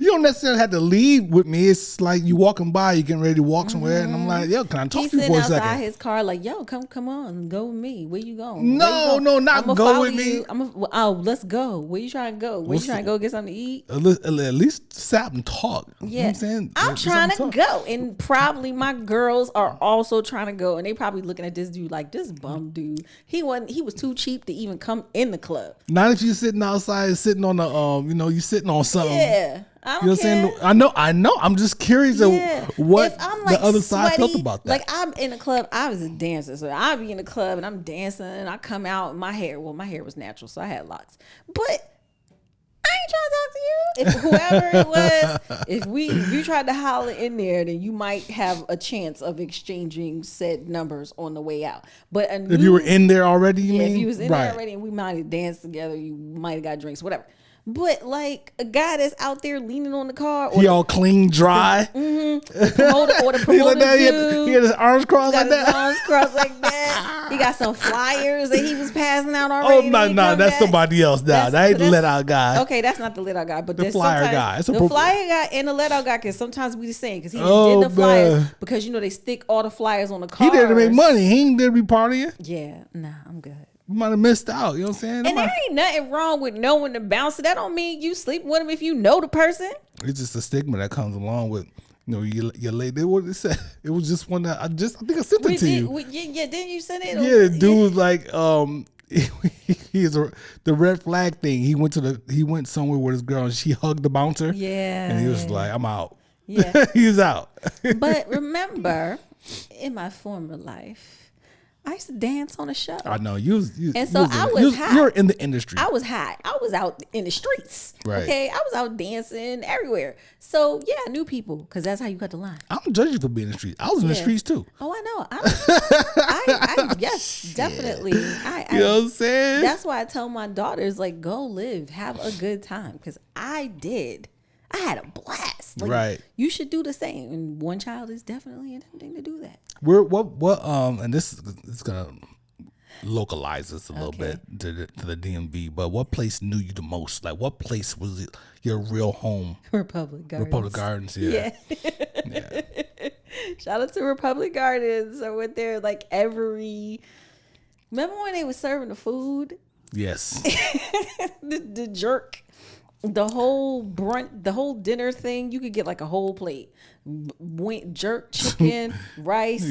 You don't necessarily have to leave with me. It's like you walking by, you getting ready to walk somewhere, and I'm like, yo, can I talk to you for a second? He's sitting outside his car like, yo, come on, go with me. Where you going? No, not go with me. Let's go. Where you trying to go? Where you trying to go get something to eat? At least stop and talk. Yeah. You know what I'm saying? I'm trying to go. And probably my girls are also trying to go. And they probably looking at this dude like, this bum dude. He was too cheap to even come in the club. Not if you're sitting outside, sitting on the, you sitting on something. Yeah. I don't You know what I'm saying? I know. I'm just curious of what if I'm like the other side sweaty, felt about that. Like I'm in a club. I was a dancer, so I'd be in the club and I'm dancing. And I come out, and my hair was natural, so I had locks. But I ain't trying to talk to you. If whoever it was, if you tried to holler in there, then you might have a chance of exchanging said numbers on the way out. But if you were in there already, you mean? If you was in there already, and we might have danced together, you might have got drinks, whatever. But like a guy that's out there leaning on the car, or he all clean, dry. The promoter he had his arms crossed like that. His arms crossed like that. He got some flyers that he was passing out already. Oh no, that's somebody else. Now that ain't the let out guy. Okay, that's not the let out guy, but the flyer guy. The flyer guy and the let out guy can sometimes be the same because he did the flyers because they stick all the flyers on the car. He there to make money. He ain't there to be partying. Yeah, nah, I'm good. You might have missed out. You know what I'm saying? And there ain't nothing wrong with knowing the bouncer. That don't mean you sleep with him if you know the person. It's just a stigma that comes along with, your lady. What it said? It was just one that I think I sent it to you. Yeah, didn't you send it? Yeah, the dude was like, he's the red flag thing. He went somewhere with his girl and she hugged the bouncer. Yeah, and he was like, I'm out. Yeah, he's out. But remember, in my former life, I used to dance on a show. I know I was hot. You're in the industry. I was hot. I was out in the streets. Right. Okay. I was out dancing everywhere. So yeah, I knew people because that's how you cut the line. I don't judge you for being in the streets. I was in the streets too. Oh, I know. Yes, definitely. You know what I'm saying? That's why I tell my daughters, like, go live, have a good time, because I did. I had a blast. Like, right. You should do the same. And one child is definitely attempting to do that. And this is gonna localize us a little bit to the DMV. But what place knew you the most? Like, what place was it your real home? Republic Gardens. Republic Gardens. Yeah. Yeah. Shout out to Republic Gardens. I went there like every. Remember when they were serving the food? Yes. the jerk. The whole brunch, the whole dinner thing, you could get like a whole plate. Jerk, chicken, rice,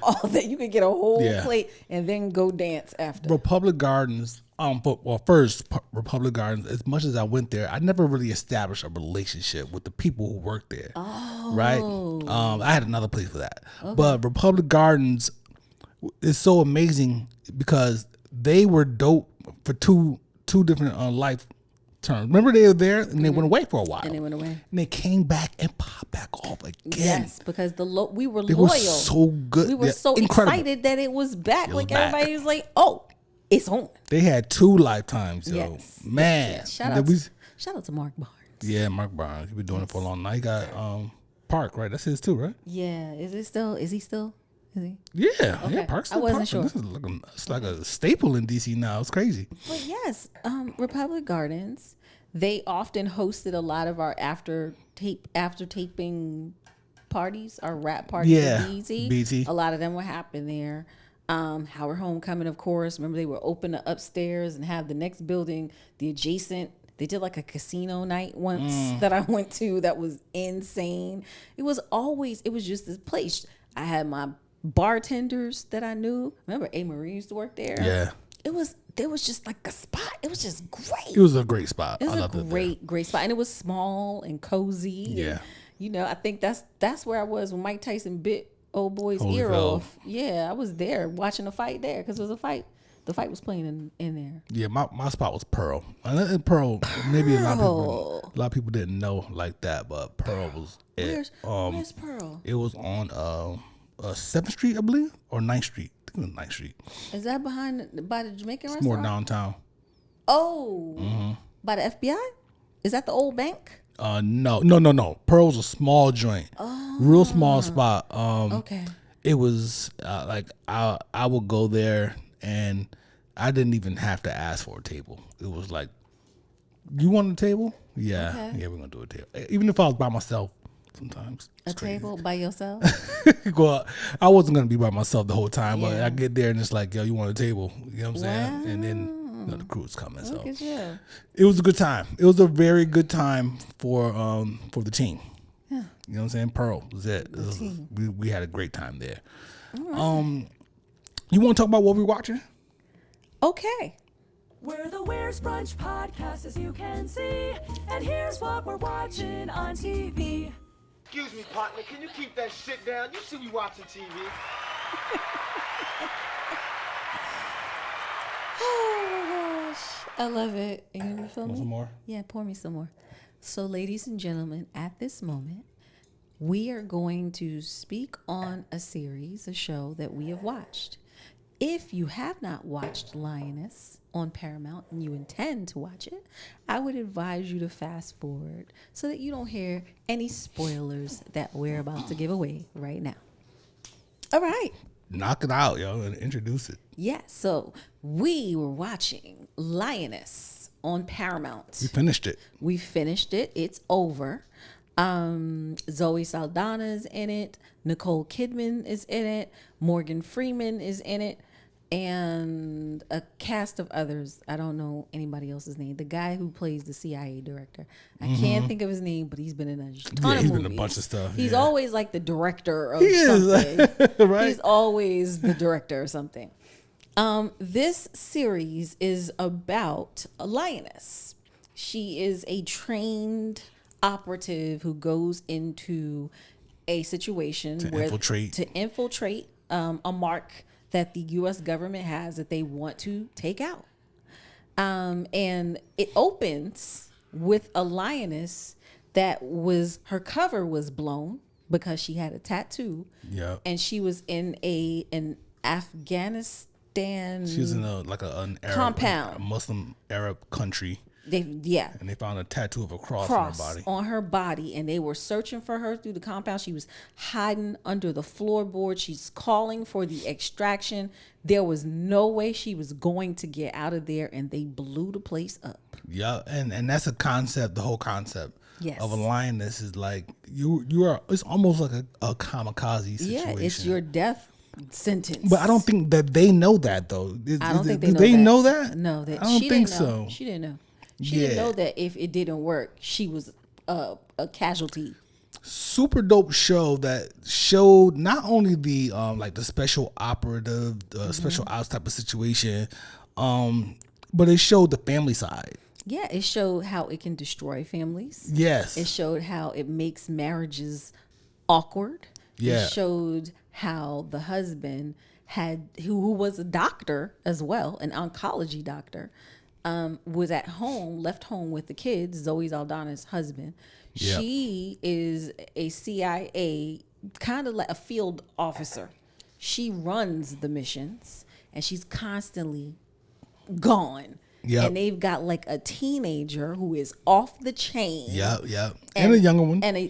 all that. You could get a whole plate and then go dance after. Republic Gardens, Republic Gardens, as much as I went there, I never really established a relationship with the people who worked there. Oh. Right? I had another place for that. Okay. But Republic Gardens is so amazing because they were dope for two different life terms. Remember, they were there and they went away for a while. And they went away. And they came back and popped back off again. Yes, because we were they loyal. Were so good. We were so excited that it was back. Everybody was like, oh, it's on. They had 2 lifetimes, yo. Yes. Man. Yes. Shout out to Mark Barnes. Yeah, Mark Barnes. He's been doing it for a long time. He got Park, right? That's his too, right? Yeah. Is he still? Is he? Yeah. Okay. Yeah, Park's still I wasn't Park. sure. This is it's like a staple in DC now. It's crazy. But yes, Republic Gardens, they often hosted a lot of our after taping parties, our rap parties. Yeah, at BT. BT. A lot of them would happen there. Howard Homecoming, of course. Remember, they were open the upstairs and have the next building, the adjacent. They did like a casino night once that I went to that was insane. It was just this place. I had my bartenders that I knew. Remember, A. Marie used to work there? Yeah. There was just like a spot. It was just great. It was a great spot. It was a great spot. And it was small and cozy. Yeah. And, I think that's where I was when Mike Tyson bit old boy's ear Holyfield. off. Yeah, I was there watching the fight there because it was a fight. The fight was playing in there. Yeah, my spot was Pearl. And Pearl, maybe a lot of people didn't know like that, but Pearl was it. Where's Pearl? It was on 7th Street, I believe, or 9th Street. I think it was 9th Street. Is that by the Jamaican It's restaurant? more downtown. Oh, by the FBI? Is that the old bank? No. Pearl's a small joint, real small spot. Okay. It was like I would go there and I didn't even have to ask for a table. It was like, you want a table? Yeah, Okay. yeah, we're gonna do a table. Even if I was by myself, sometimes A table by yourself? well, I wasn't gonna be by myself the whole time, but Yeah. I get there and it's like, yo, you want a table? You know what I'm saying? And then the crew was coming. Look at you. It was a good time. It was a very good time for the team. Yeah. You know what I'm saying? Pearl was it. We had a great time there. Right. You want to talk about what we're watching? Okay. We're the Where's Brunch podcast, as you can see. And here's what we're watching on TV. Excuse me, partner. Can you keep that shit down? You see me watching TV. Oh, gosh. I love it. You gonna refill me? Some more? Yeah, pour me some more. So, ladies and gentlemen, at this moment, we are going to speak on a show that we have watched. If you have not watched Lioness on Paramount and you intend to watch it, I would advise you to fast forward so that you don't hear any spoilers that we're about to give away right now. All right. Knock it out, yo, and introduce it. Yeah, so we were watching Lioness on Paramount. We finished it. We finished it. It's over. Zoe Saldana is in it. Nicole Kidman is in it. Morgan Freeman is in it. And a cast of others. I don't know anybody else's name. The guy who plays the CIA director. I can't think of his name, but he's been in a ton of he's movies. been in a bunch of stuff. He's yeah. always like the director of He something. is, right? He's always the director of something. This series is about a lioness. She is a trained operative who goes into a situation to infiltrate a mark that the U.S. government has that they want to take out. And it opens with a lioness that her cover was blown because she had a tattoo. Yeah. And she was in an Afghanistan. She was in an Arab compound. a Muslim Arab country. And they found a tattoo of a cross on her body. And they were searching for her through the compound. She was hiding under the floorboard. She's calling for the extraction. There was no way she was going to get out of there, and they blew the place up. Yeah, and that's a concept. The whole concept of a lioness is like you are. It's almost like a kamikaze situation. Yeah, it's your death sentence. But I don't think that they know that though. I don't think do they know that? No, I don't think so. She didn't know. She didn't know that if it didn't work, she was a casualty. Super dope show that showed not only the like the special operative, special ops type of situation, but it showed the family side. Yeah, it showed how it can destroy families. Yes. It showed how it makes marriages awkward. Yeah. It showed how the husband who was a doctor as well, an oncology doctor, was at home, left home with the kids, Zoe Saldana's husband. Yep. She is a CIA, kind of like a field officer. She runs the missions, and she's constantly gone. Yep. And they've got like a teenager who is off the chain. Yep. And a younger one. And a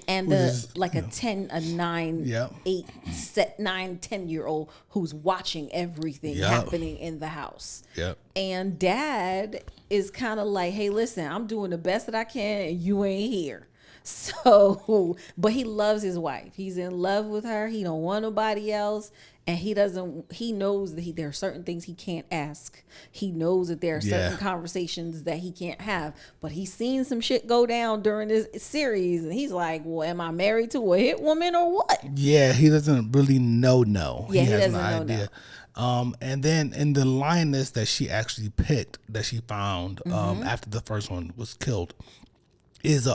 10-year-old who's watching everything happening in the house. Yep. And dad is kind of like, hey, listen, I'm doing the best that I can and you ain't here. So, but he loves his wife. He's in love with her. He don't want nobody else. And he knows that there are certain things he can't ask. He knows that there are certain conversations that he can't have. But he's seen some shit go down during this series. And he's like, well, am I married to a hit woman or what? Yeah, he doesn't really know. Yeah, he has doesn't no know. idea. And then in the lioness that she actually picked, that she found after the first one was killed, is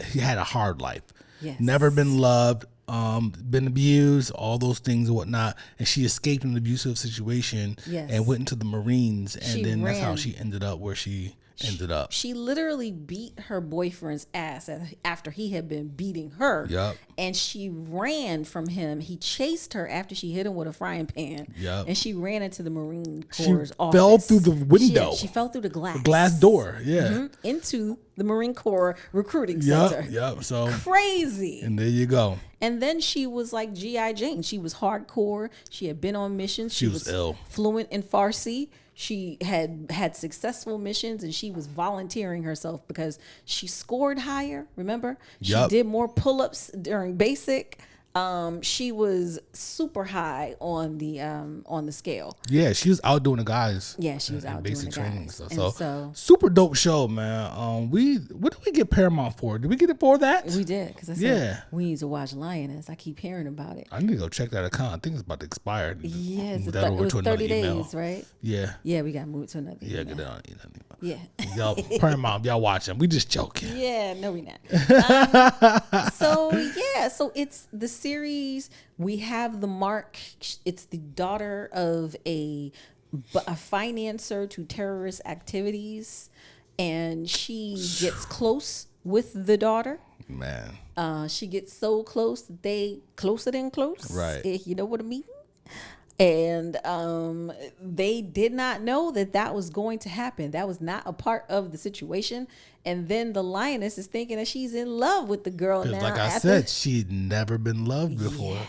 he had a hard life. Yes. Never been loved, been abused, all those things and whatnot. And she escaped an abusive situation and went into the Marines. And then that's how she ended up where she ended up. She literally beat her boyfriend's ass after he had been beating her. Yep. And she ran from him. He chased her after she hit him with a frying pan. Yep. And she ran into the Marine Corps' office. Fell through the window. She fell through the glass. The glass door, yeah. Into the Marine Corps recruiting center. Yep. So crazy. And there you go. And then she was like G.I. Jane. She was hardcore. She had been on missions. She was ill. Fluent in Farsi. She had successful missions, and she was volunteering herself because she scored higher. Remember? She did more pull-ups during basic. She was super high on the scale. Yeah, she was out doing the guys. Yeah, she was out doing basic the training guys. and And stuff. so Super dope show, man. What did we get Paramount for? Did we get it for that? we did, because I said we need to watch Lioness. I keep hearing about it. I need to go check that account. I think it's about to expire. Yeah, it That over was to another 30 email. days, right? Yeah. Yeah, we got to move it to another Yeah, email. get that on email. Yeah. Y'all, Paramount, y'all watching. We just joking. Yeah, no, we not. So it's the series. We have the Mark. It's the daughter of a financer to terrorist activities, and she gets close with the daughter. Man. She gets so close that they closer than close. Right. You know what I mean? And they did not know that was going to happen. That was not a part of the situation. And then the lioness is thinking that she's in love with the girl now. Like I said, she'd never been loved before. Yeah.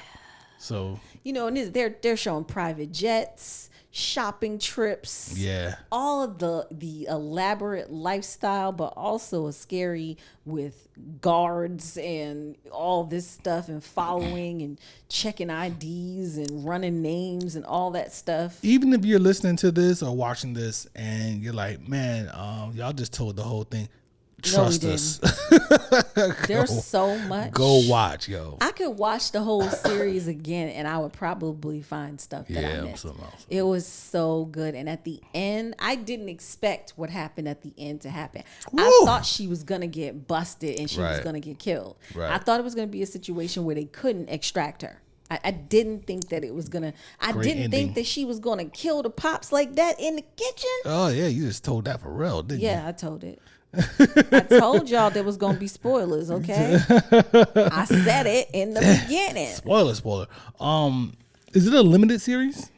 So, and they're showing private jets, shopping trips. Yeah. All of the elaborate lifestyle, but also a scary with guards and all this stuff and following and checking IDs and running names and all that stuff. Even if you're listening to this or watching this and you're like, man, y'all just told the whole thing. Trust us. There's so much. Go watch, yo. I could watch the whole series again and I would probably find stuff that I missed. It was so good. And at the end, I didn't expect what happened at the end to happen. Woo! I thought she was going to get busted and she was going to get killed. Right. I thought it was going to be a situation where they couldn't extract her. I didn't think that it was going to. I didn't think that she was going to kill the pops like that in the kitchen. Oh, yeah. You just told that for real, didn't you? Yeah, I told it. I told y'all there was going to be spoilers, okay? I said it in the beginning. Spoiler. Is it a limited series?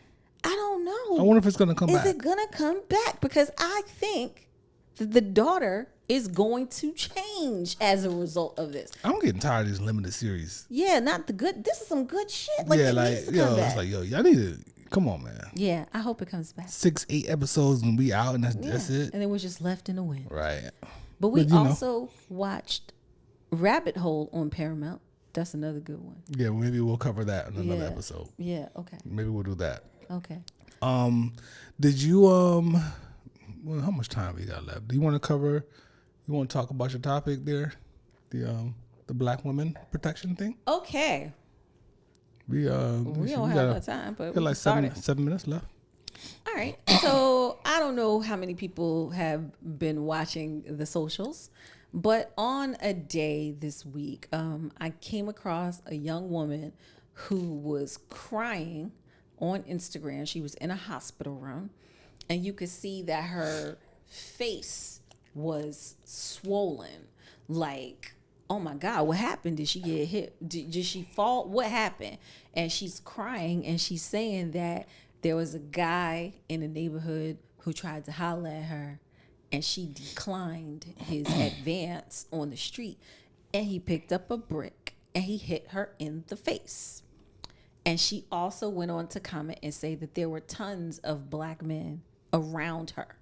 I don't know. I wonder if it's going to come back. Is it going to come back? Because I think that the daughter is going to change as a result of this. I'm getting tired of these limited series. Yeah, not the good. This is some good shit. Like, yeah, like, yo, it's like, yo, y'all need to. Come on, man. Yeah, I hope it comes back. 6-8 episodes and we out and that's it. And then we're just left in the wind. Right. But we also watched Rabbit Hole on Paramount. That's another good one. Yeah, maybe we'll cover that in another episode. Yeah, okay. Maybe we'll do that. Okay. Did you well, how much time we got left? Do you want to talk about your topic there? The black women protection thing? Okay. We don't have enough time, but we like 7 minutes left. All right. So I don't know how many people have been watching the socials, but on a day this week, I came across a young woman who was crying on Instagram. She was in a hospital room, and you could see that her face was swollen, like, oh my God, what happened? Did she get hit? Did she fall? What happened? And she's crying and she's saying that there was a guy in the neighborhood who tried to holler at her and she declined his advance on the street. And he picked up a brick and he hit her in the face. And she also went on to comment and say that there were tons of black men around her,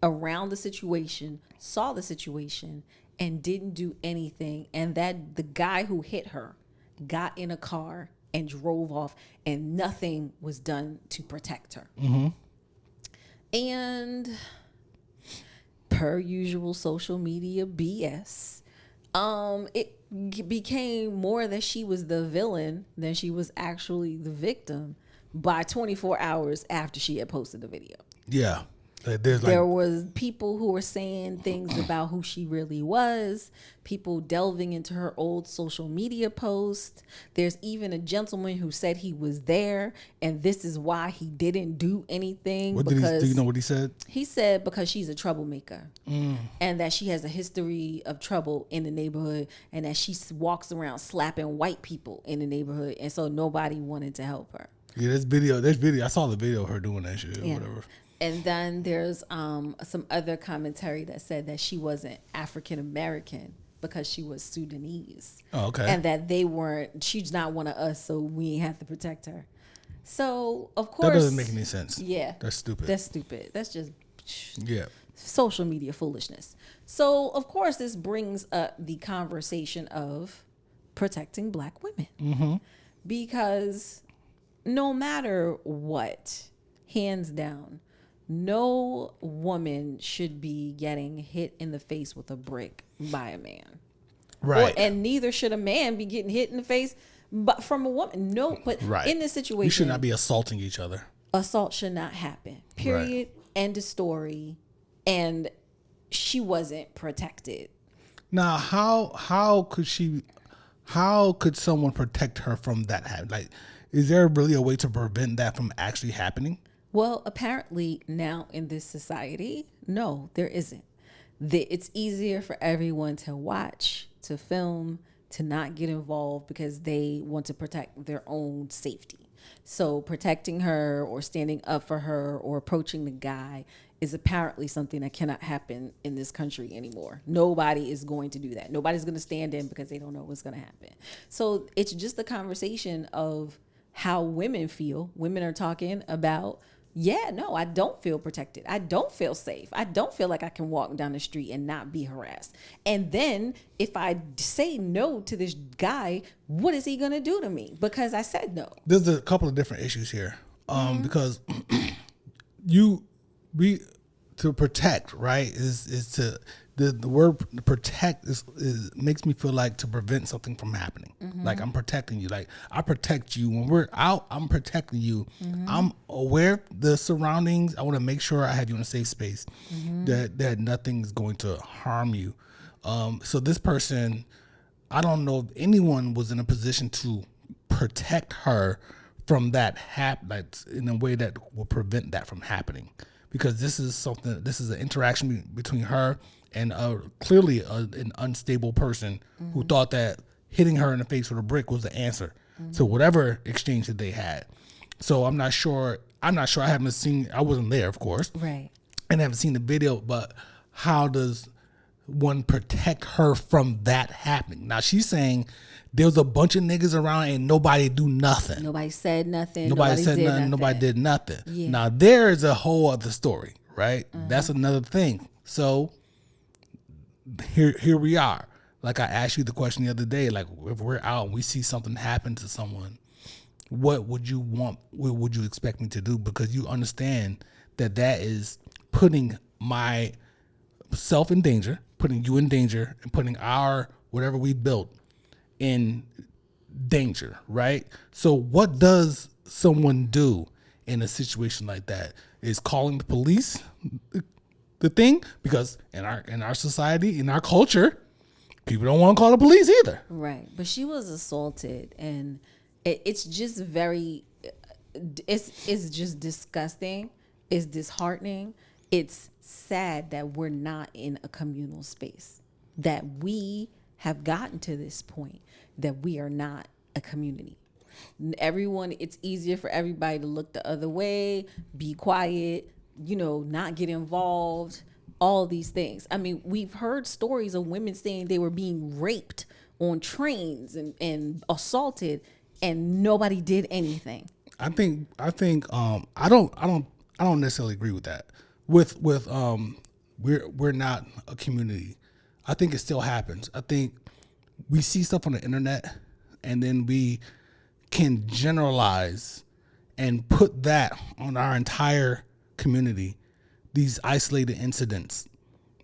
around the situation, saw the situation, and didn't do anything, and that the guy who hit her got in a car and drove off, and nothing was done to protect her. And per usual social media BS, it became more that she was the villain than she was actually the victim by 24 hours after she had posted the video. Yeah. There was people who were saying things about who she really was, people delving into her old social media posts. There's even a gentleman who said he was there and this is why he didn't do anything. Do you know what he said? He said because she's a troublemaker and that she has a history of trouble in the neighborhood and that she walks around slapping white people in the neighborhood, and so nobody wanted to help her. Yeah, there's video. I saw the video of her doing that shit or whatever. And then there's some other commentary that said that she wasn't African American because she was Sudanese. Oh, okay. And that she's not one of us, so we ain't have to protect her. So, of course. That doesn't make any sense. Yeah. That's stupid. That's just social media foolishness. So, of course, this brings up the conversation of protecting Black women. Because no matter what, hands down, no woman should be getting hit in the face with a brick by a man. Right. And neither should a man be getting hit in the face but from a woman. No, but in this situation, you should not be assaulting each other. Assault should not happen. Period. Right. End of story. And she wasn't protected. Now, how could someone protect her from that happening? Like, is there really a way to prevent that from actually happening? Well, apparently now in this society, no, there isn't. It's easier for everyone to watch, to film, to not get involved because they want to protect their own safety. So protecting her or standing up for her or approaching the guy is apparently something that cannot happen in this country anymore. Nobody is going to do that. Nobody's going to stand in because they don't know what's going to happen. So it's just a conversation of how women feel. Women are talking about, I don't feel protected. I don't feel safe. I don't feel like I can walk down the street and not be harassed. And then if I say no to this guy, what is he going to do to me? Because I said no. There's a couple of different issues here. Because to protect, right, is to the word protect is makes me feel like to prevent something from happening. Like I'm protecting you. Like I protect you when we're out. I'm protecting you. I'm aware of the surroundings. I want to make sure I have you in a safe space. That nothing's going to harm you. So this person, I don't know if anyone was in a position to protect her from that like in a way that will prevent that from happening. Because this is an interaction between her and clearly an unstable person who thought that hitting her in the face with a brick was the answer to whatever exchange that they had. So I'm not sure. I wasn't there, of course. Right. And I haven't seen the video, but how does one protect her from that happening? Now she's saying there was a bunch of niggas around and nobody do nothing. Nobody said nothing. Nobody said nothing. Nobody did nothing. Yeah. Now there is a whole other story, right? That's another thing. So here we are. Like I asked you the question the other day, like if we're out and we see something happen to someone, what would you want? What would you expect me to do? Because you understand that is putting myself in danger, putting you in danger, and putting our whatever we built in danger, right? So what does someone do in a situation like that? Is calling the police the thing? Because in our society, in our culture, people don't want to call the police either. Right. But she was assaulted, and it's just it's just disgusting. It's disheartening. It's sad that we're not in a communal space, that we have gotten to this point that we are not a community. It's easier for everybody to look the other way, be quiet, not get involved, all these things. I mean, we've heard stories of women saying they were being raped on trains and assaulted, and nobody did anything. I think I don't necessarily agree with that. We're not a community. I think it still happens. I think we see stuff on the internet and then we can generalize and put that on our entire community, these isolated incidents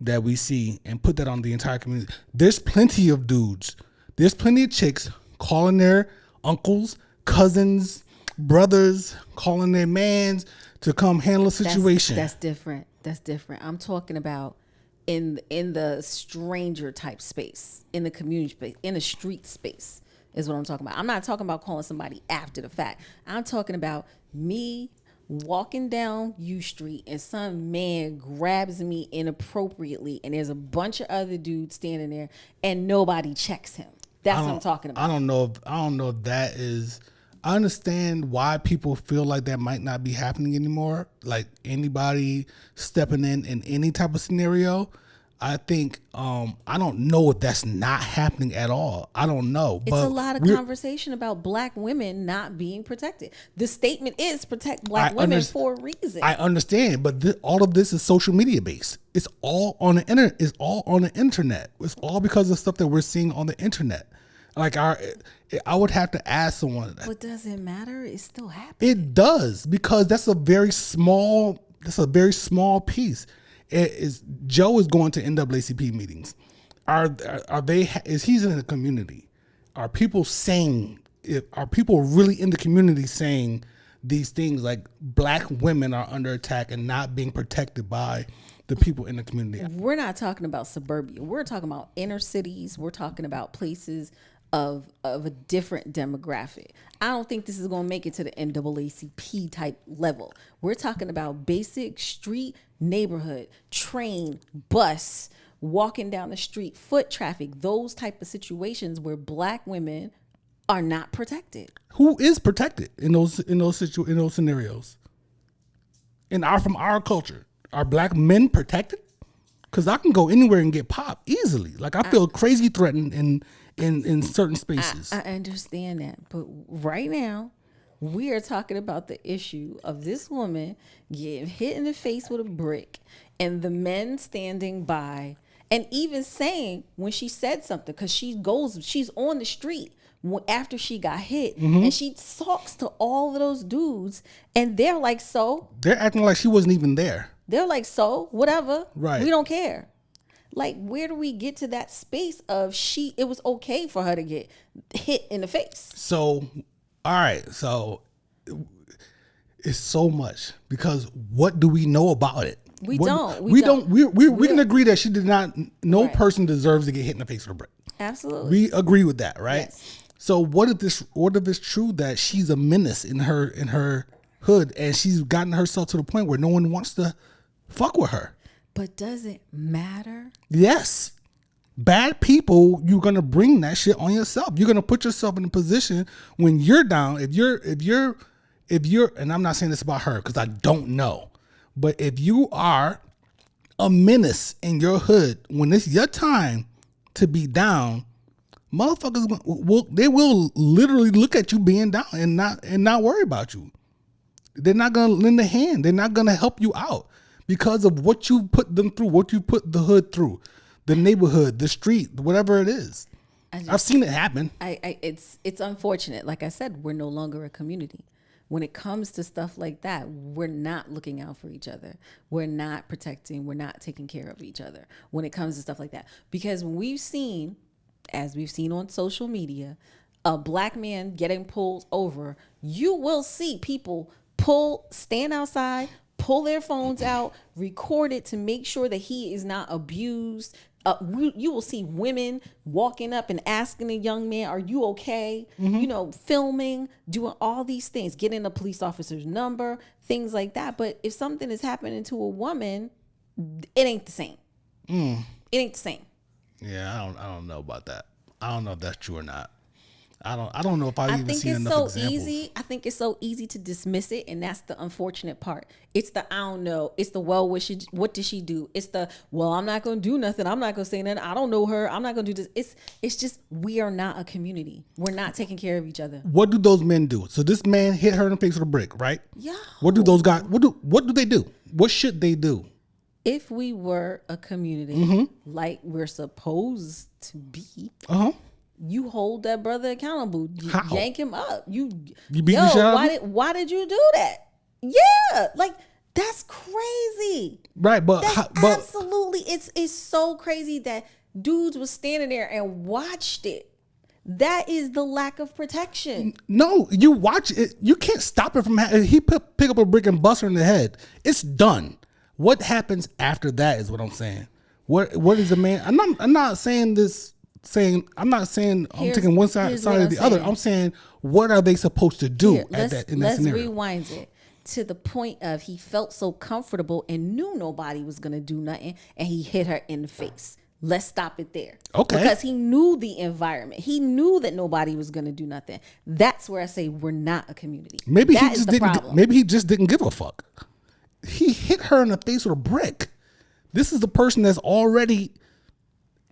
that we see, and put that on the entire community. There's plenty of dudes. There's plenty of chicks calling their uncles, cousins, brothers, calling their mans to come handle a situation. That's different. That's different. I'm talking about in the stranger type space, in the community space, in the street space is what I'm talking about. I'm not talking about calling somebody after the fact. I'm talking about me walking down U Street and some man grabs me inappropriately and there's a bunch of other dudes standing there and nobody checks him. That's what I'm talking about. I don't know if that is. I understand why people feel like that might not be happening anymore. Like anybody stepping in any type of scenario. I think I don't know if that's not happening at all. I don't know. It's a lot of conversation about black women not being protected. The statement is protect black women for a reason. I understand, but all of this is social media based. It's all on the internet. It's all on the internet. It's all because of stuff that we're seeing on the internet. Like I would have to ask someone. But does it matter? It's still happening. It does, because that's a very small piece. Joe is going to NAACP meetings. Are they? Is he's in the community? Are people really in the community saying these things like black women are under attack and not being protected by the people in the community? We're not talking about suburbia. We're talking about inner cities. We're talking about places of a different demographic. I don't think this is going to make it to the NAACP type level. We're talking about basic street, neighborhood, train, bus, walking down the street, foot traffic, those type of situations where black women are not protected. Who is protected in those scenarios? From our culture, are black men protected? Because I can go anywhere and get popped easily. Like I feel crazy threatened in certain spaces. I understand that, but right now we are talking about the issue of this woman getting hit in the face with a brick and the men standing by and even saying when she said something, because she's on the street after she got hit, and she talks to all of those dudes and they're like, so they're acting like she wasn't even there. They're like, so whatever, right? We don't care. Like, where do we get to that space of it was okay for her to get hit in the face? So, all right. So it's so much, because what do we know about it? We can agree that she did not, no person deserves to get hit in the face with a brick. Absolutely. We agree with that, right? Yes. So what if it's true that she's a menace in her hood and she's gotten herself to the point where no one wants to fuck with her? But does it matter? Yes. Bad people, you're gonna bring that shit on yourself. You're gonna put yourself in a position when you're down. If you're, and I'm not saying this about her because I don't know, but if you are a menace in your hood when it's your time to be down, motherfuckers will literally look at you being down and not worry about you. They're not gonna lend a hand. They're not gonna help you out, because of what you put them through, what you put the hood through, the neighborhood, the street, whatever it is. I've seen it happen. It's unfortunate. Like I said, we're no longer a community. When it comes to stuff like that, we're not looking out for each other. We're not protecting. We're not taking care of each other when it comes to stuff like that. Because we've seen, as we've seen on social media, a black man getting pulled over, you will see people stand outside, pull their phones out, record it to make sure that he is not abused. You will see women walking up and asking a young man, are you okay? Filming, doing all these things, getting a police officer's number, things like that. But if something is happening to a woman, it ain't the same. It ain't the same. Yeah, I don't know about that. I don't know if that's true or not. I don't know if I've even seen enough examples. I think it's so easy to dismiss it, and that's the unfortunate part. It's the I don't know. It's the what did she do? It's the I'm not gonna do nothing. I'm not gonna say nothing. I don't know her. I'm not gonna do this. It's just we are not a community. We're not taking care of each other. What do those men do? So this man hit her in the face with a brick, right? Yeah. What do those guys? What do they do? What should they do? if we were a community like we're supposed to be, you hold that brother accountable. You yank him up. You beat the shit out of him? Why did you do that? Yeah, like that's crazy. Right, but absolutely, it's so crazy that dudes was standing there and watched it. That is the lack of protection. No, you watch it. You can't stop it from happening. He pick up a brick and bust her in the head. It's done. What happens after that is what I'm saying. What is a man? I'm not saying this. I'm not saying I'm taking one side or the other. I'm saying what are they supposed to do in that scenario? Let's rewind it to the point of he felt so comfortable and knew nobody was gonna do nothing, and he hit her in the face. Let's stop it there. Okay. Because he knew the environment. He knew that nobody was going to do nothing. That's where I say we're not a community. Maybe he just didn't give a fuck. He hit her in the face with a brick. This is the person that's already,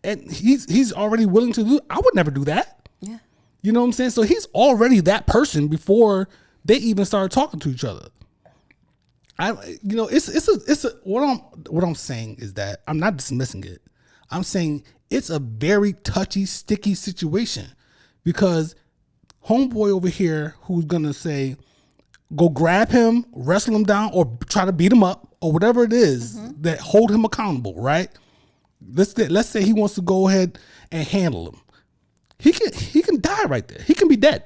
and he's already willing to do. I would never do that. Yeah. You know what I'm saying? So he's already that person before they even started talking to each other. What I'm saying is that I'm not dismissing it. I'm saying it's a very touchy, sticky situation because homeboy over here who's going to say, go grab him, wrestle him down, or try to beat him up, or whatever it is that hold him accountable, right? Let's say he wants to go ahead and handle him. He can die right there. He can be dead.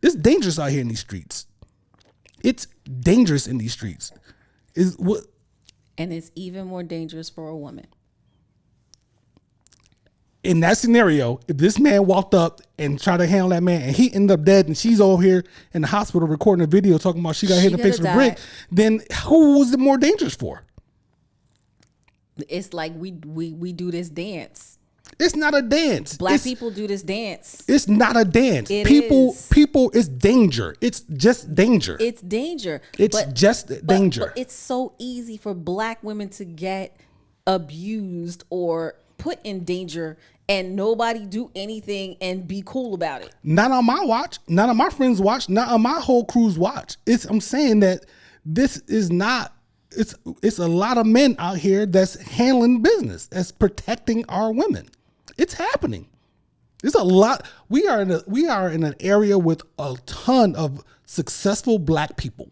It's dangerous out here in these streets. It's dangerous in these streets. And it's even more dangerous for a woman. In that scenario, if this man walked up and tried to handle that man and he ended up dead and she's over here in the hospital recording a video talking about she got hit in the face with a brick, then who was it more dangerous for? It's like we do this dance. It's not a dance. Black people do this dance. It's not a dance. People, it's danger. It's just danger. It's danger. It's just danger. But it's so easy for black women to get abused or put in danger and nobody do anything and be cool about it. Not on my watch, not on my friends' watch, not on my whole crew's watch. I'm saying that this is not, it's a lot of men out here that's handling business, that's protecting our women. It's happening. There's a lot. We are in an area with a ton of successful black people,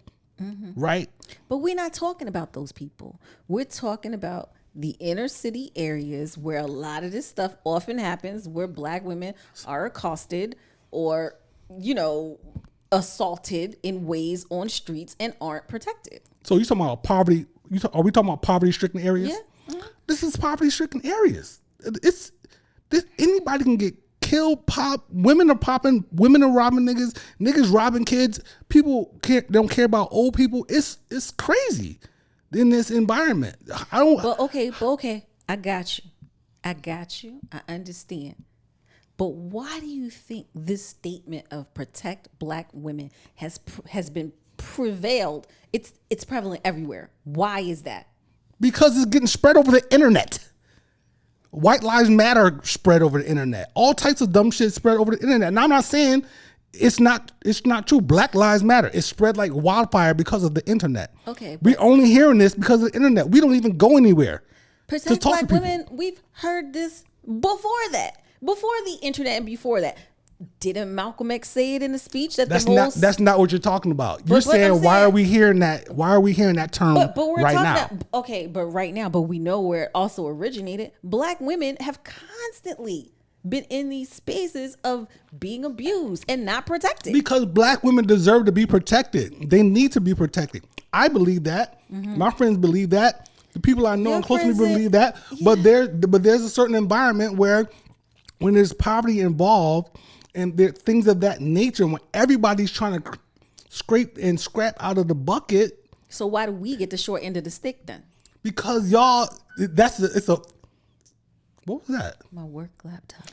right? But we're not talking about those people. We're talking about the inner city areas where a lot of this stuff often happens, where black women are accosted or, assaulted in ways on streets and aren't protected. So you talking about poverty? Are we talking about poverty-stricken areas? Yeah. Mm-hmm. This is poverty-stricken areas. Anybody can get killed, pop. Women are popping. Women are robbing niggas. Niggas robbing kids. People don't care about old people. It's crazy in this environment. But okay. I got you. I understand. But why do you think this statement of protect black women has been prevailed? It's prevalent everywhere. Why is that? Because it's getting spread over the internet. White Lives Matter spread over the internet. All types of dumb shit spread over the internet. And I'm not saying it's not true. Black Lives Matter. It's spread like wildfire because of the internet. Okay. We're only hearing this because of the internet. We don't even go anywhere. Protect black women, we've heard this before that. Before the internet and before that. Didn't Malcolm X say it in a speech that that's not what you're talking about. You're saying why are we hearing that? Why are we hearing that term but we're right talking now? But right now, but we know where it also originated. Black women have constantly been in these spaces of being abused and not protected. Because black women deserve to be protected. They need to be protected. I believe that. My friends believe that. The people I know and close to me believe that. Yeah. But there's a certain environment where when there's poverty involved and there things of that nature, when everybody's trying to scrape and scrap out of the bucket. So why do we get the short end of the stick then? Because y'all, what was that? My work laptop.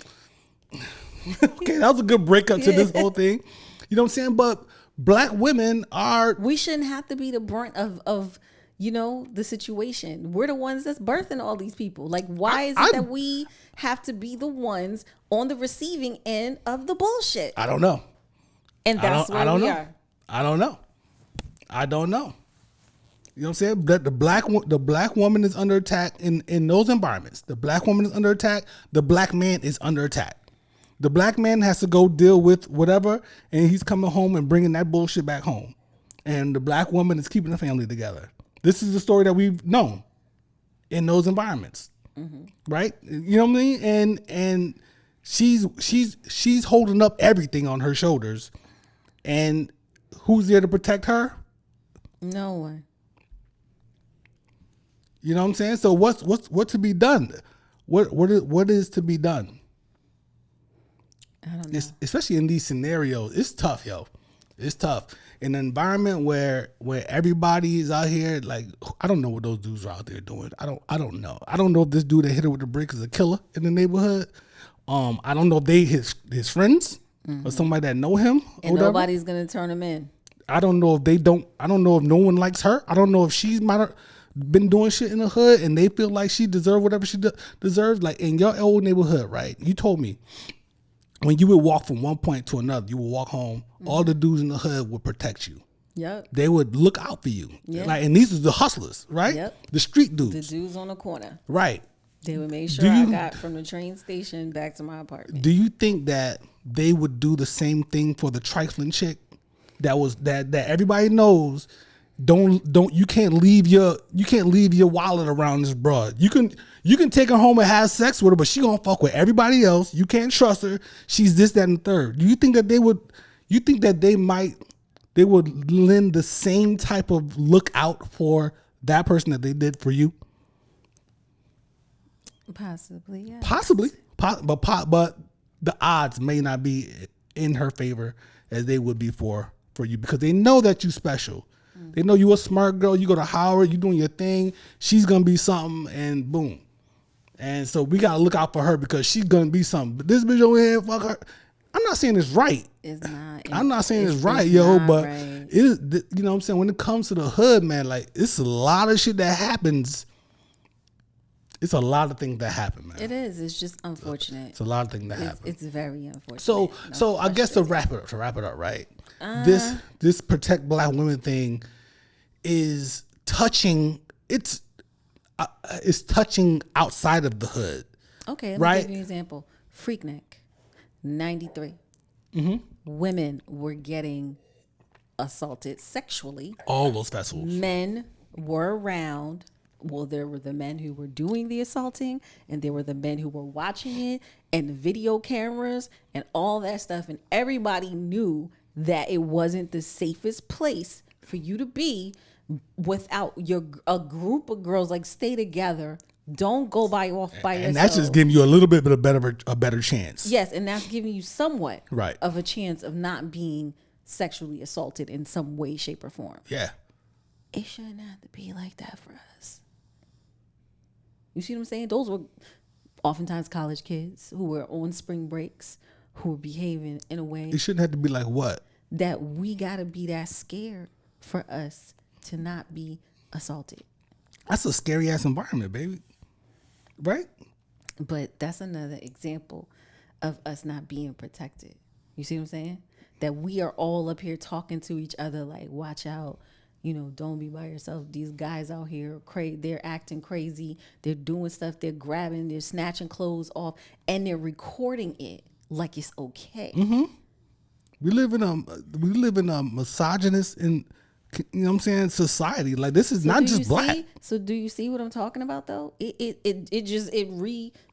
Okay, that was a good breakup to this whole thing. You know what I'm saying? But black women are... We shouldn't have to be the brunt of the situation. We're the ones that's birthing all these people. Like, why is it that we have to be the ones on the receiving end of the bullshit? I don't know. And that's where we are. I don't know. You know what I'm saying? That the black woman is under attack in those environments. The black woman is under attack. The black man is under attack. The black man has to go deal with whatever, and he's coming home and bringing that bullshit back home. And the black woman is keeping the family together. This is the story that we've known in those environments, right? You know what I mean? And she's holding up everything on her shoulders, and who's there to protect her? No one. You know what I'm saying? So what's to be done? What is to be done? I don't know. Especially in these scenarios, it's tough, yo. It's tough. In an environment where everybody is out here, like, I don't know what those dudes are out there doing. I don't know. I don't know if this dude that hit her with the brick is a killer in the neighborhood. I don't know if they his friends or somebody that know him. And nobody's gonna turn him in. I don't know if they don't. I don't know if no one likes her. I don't know if she's might have been doing shit in the hood and they feel like she deserves whatever she deserves. Like in your old neighborhood, right? You told me when you would walk from one point to another, you would walk home. All the dudes in the hood would protect you. Yep. They would look out for you. Yep. Like, and these are the hustlers, right? Yep. The street dudes. The dudes on the corner. Right. They would make sure I got from the train station back to my apartment. Do you think that they would do the same thing for the trifling chick that everybody knows? You can't leave your wallet around this broad. You can take her home and have sex with her, but she gonna fuck with everybody else. You can't trust her. She's this, that, and the third. Do you think that they would? You think that they would lend the same type of look out for that person that they did for you? Possibly, yeah. Possibly, but the odds may not be in her favor as they would be for you, because they know that you special. They know you a smart girl. You go to Howard. You doing your thing. She's gonna be something, and boom. And so we gotta look out for her because she's gonna be something. But this bitch over here, fuck her. I'm not saying it's right. It's not. I'm not saying it's right, yo. But right. it is. You know what I'm saying? When it comes to the hood, man, like it's a lot of shit that happens. It's a lot of things that happen, man. It is. It's just unfortunate. It's a lot of things that happen. It's very unfortunate. So I guess to wrap it up, right? This protect black women thing is touching. It's touching outside of the hood. Okay, let me give you an example. Freaknik, 93. Women were getting assaulted sexually. All those festivals. Men were around. Well, there were the men who were doing the assaulting, and there were the men who were watching it, and the video cameras, and all that stuff. And everybody knew that it wasn't the safest place for you to be without a group of girls. Like, stay together. Don't go by yourself. And that's just giving you a little bit of a better chance. Yes, and that's giving you somewhat right of a chance of not being sexually assaulted in some way, shape, or form. Yeah. It shouldn't have to be like that for us. You see what I'm saying? Those were oftentimes college kids who were on spring breaks, who were behaving in a way. It shouldn't have to be like what? That we got to be that scared for us to not be assaulted. That's a scary ass environment, baby. Right? But that's another example of us not being protected. You see what I'm saying? That we are all up here talking to each other like, watch out. You know, don't be by yourself. These guys out here, they're acting crazy. They're doing stuff. They're grabbing. They're snatching clothes off. And they're recording it like it's okay. Mm-hmm. We live in a misogynist, you know what I'm saying, society. Like, this is not just black. So do you see what I'm talking about, though? It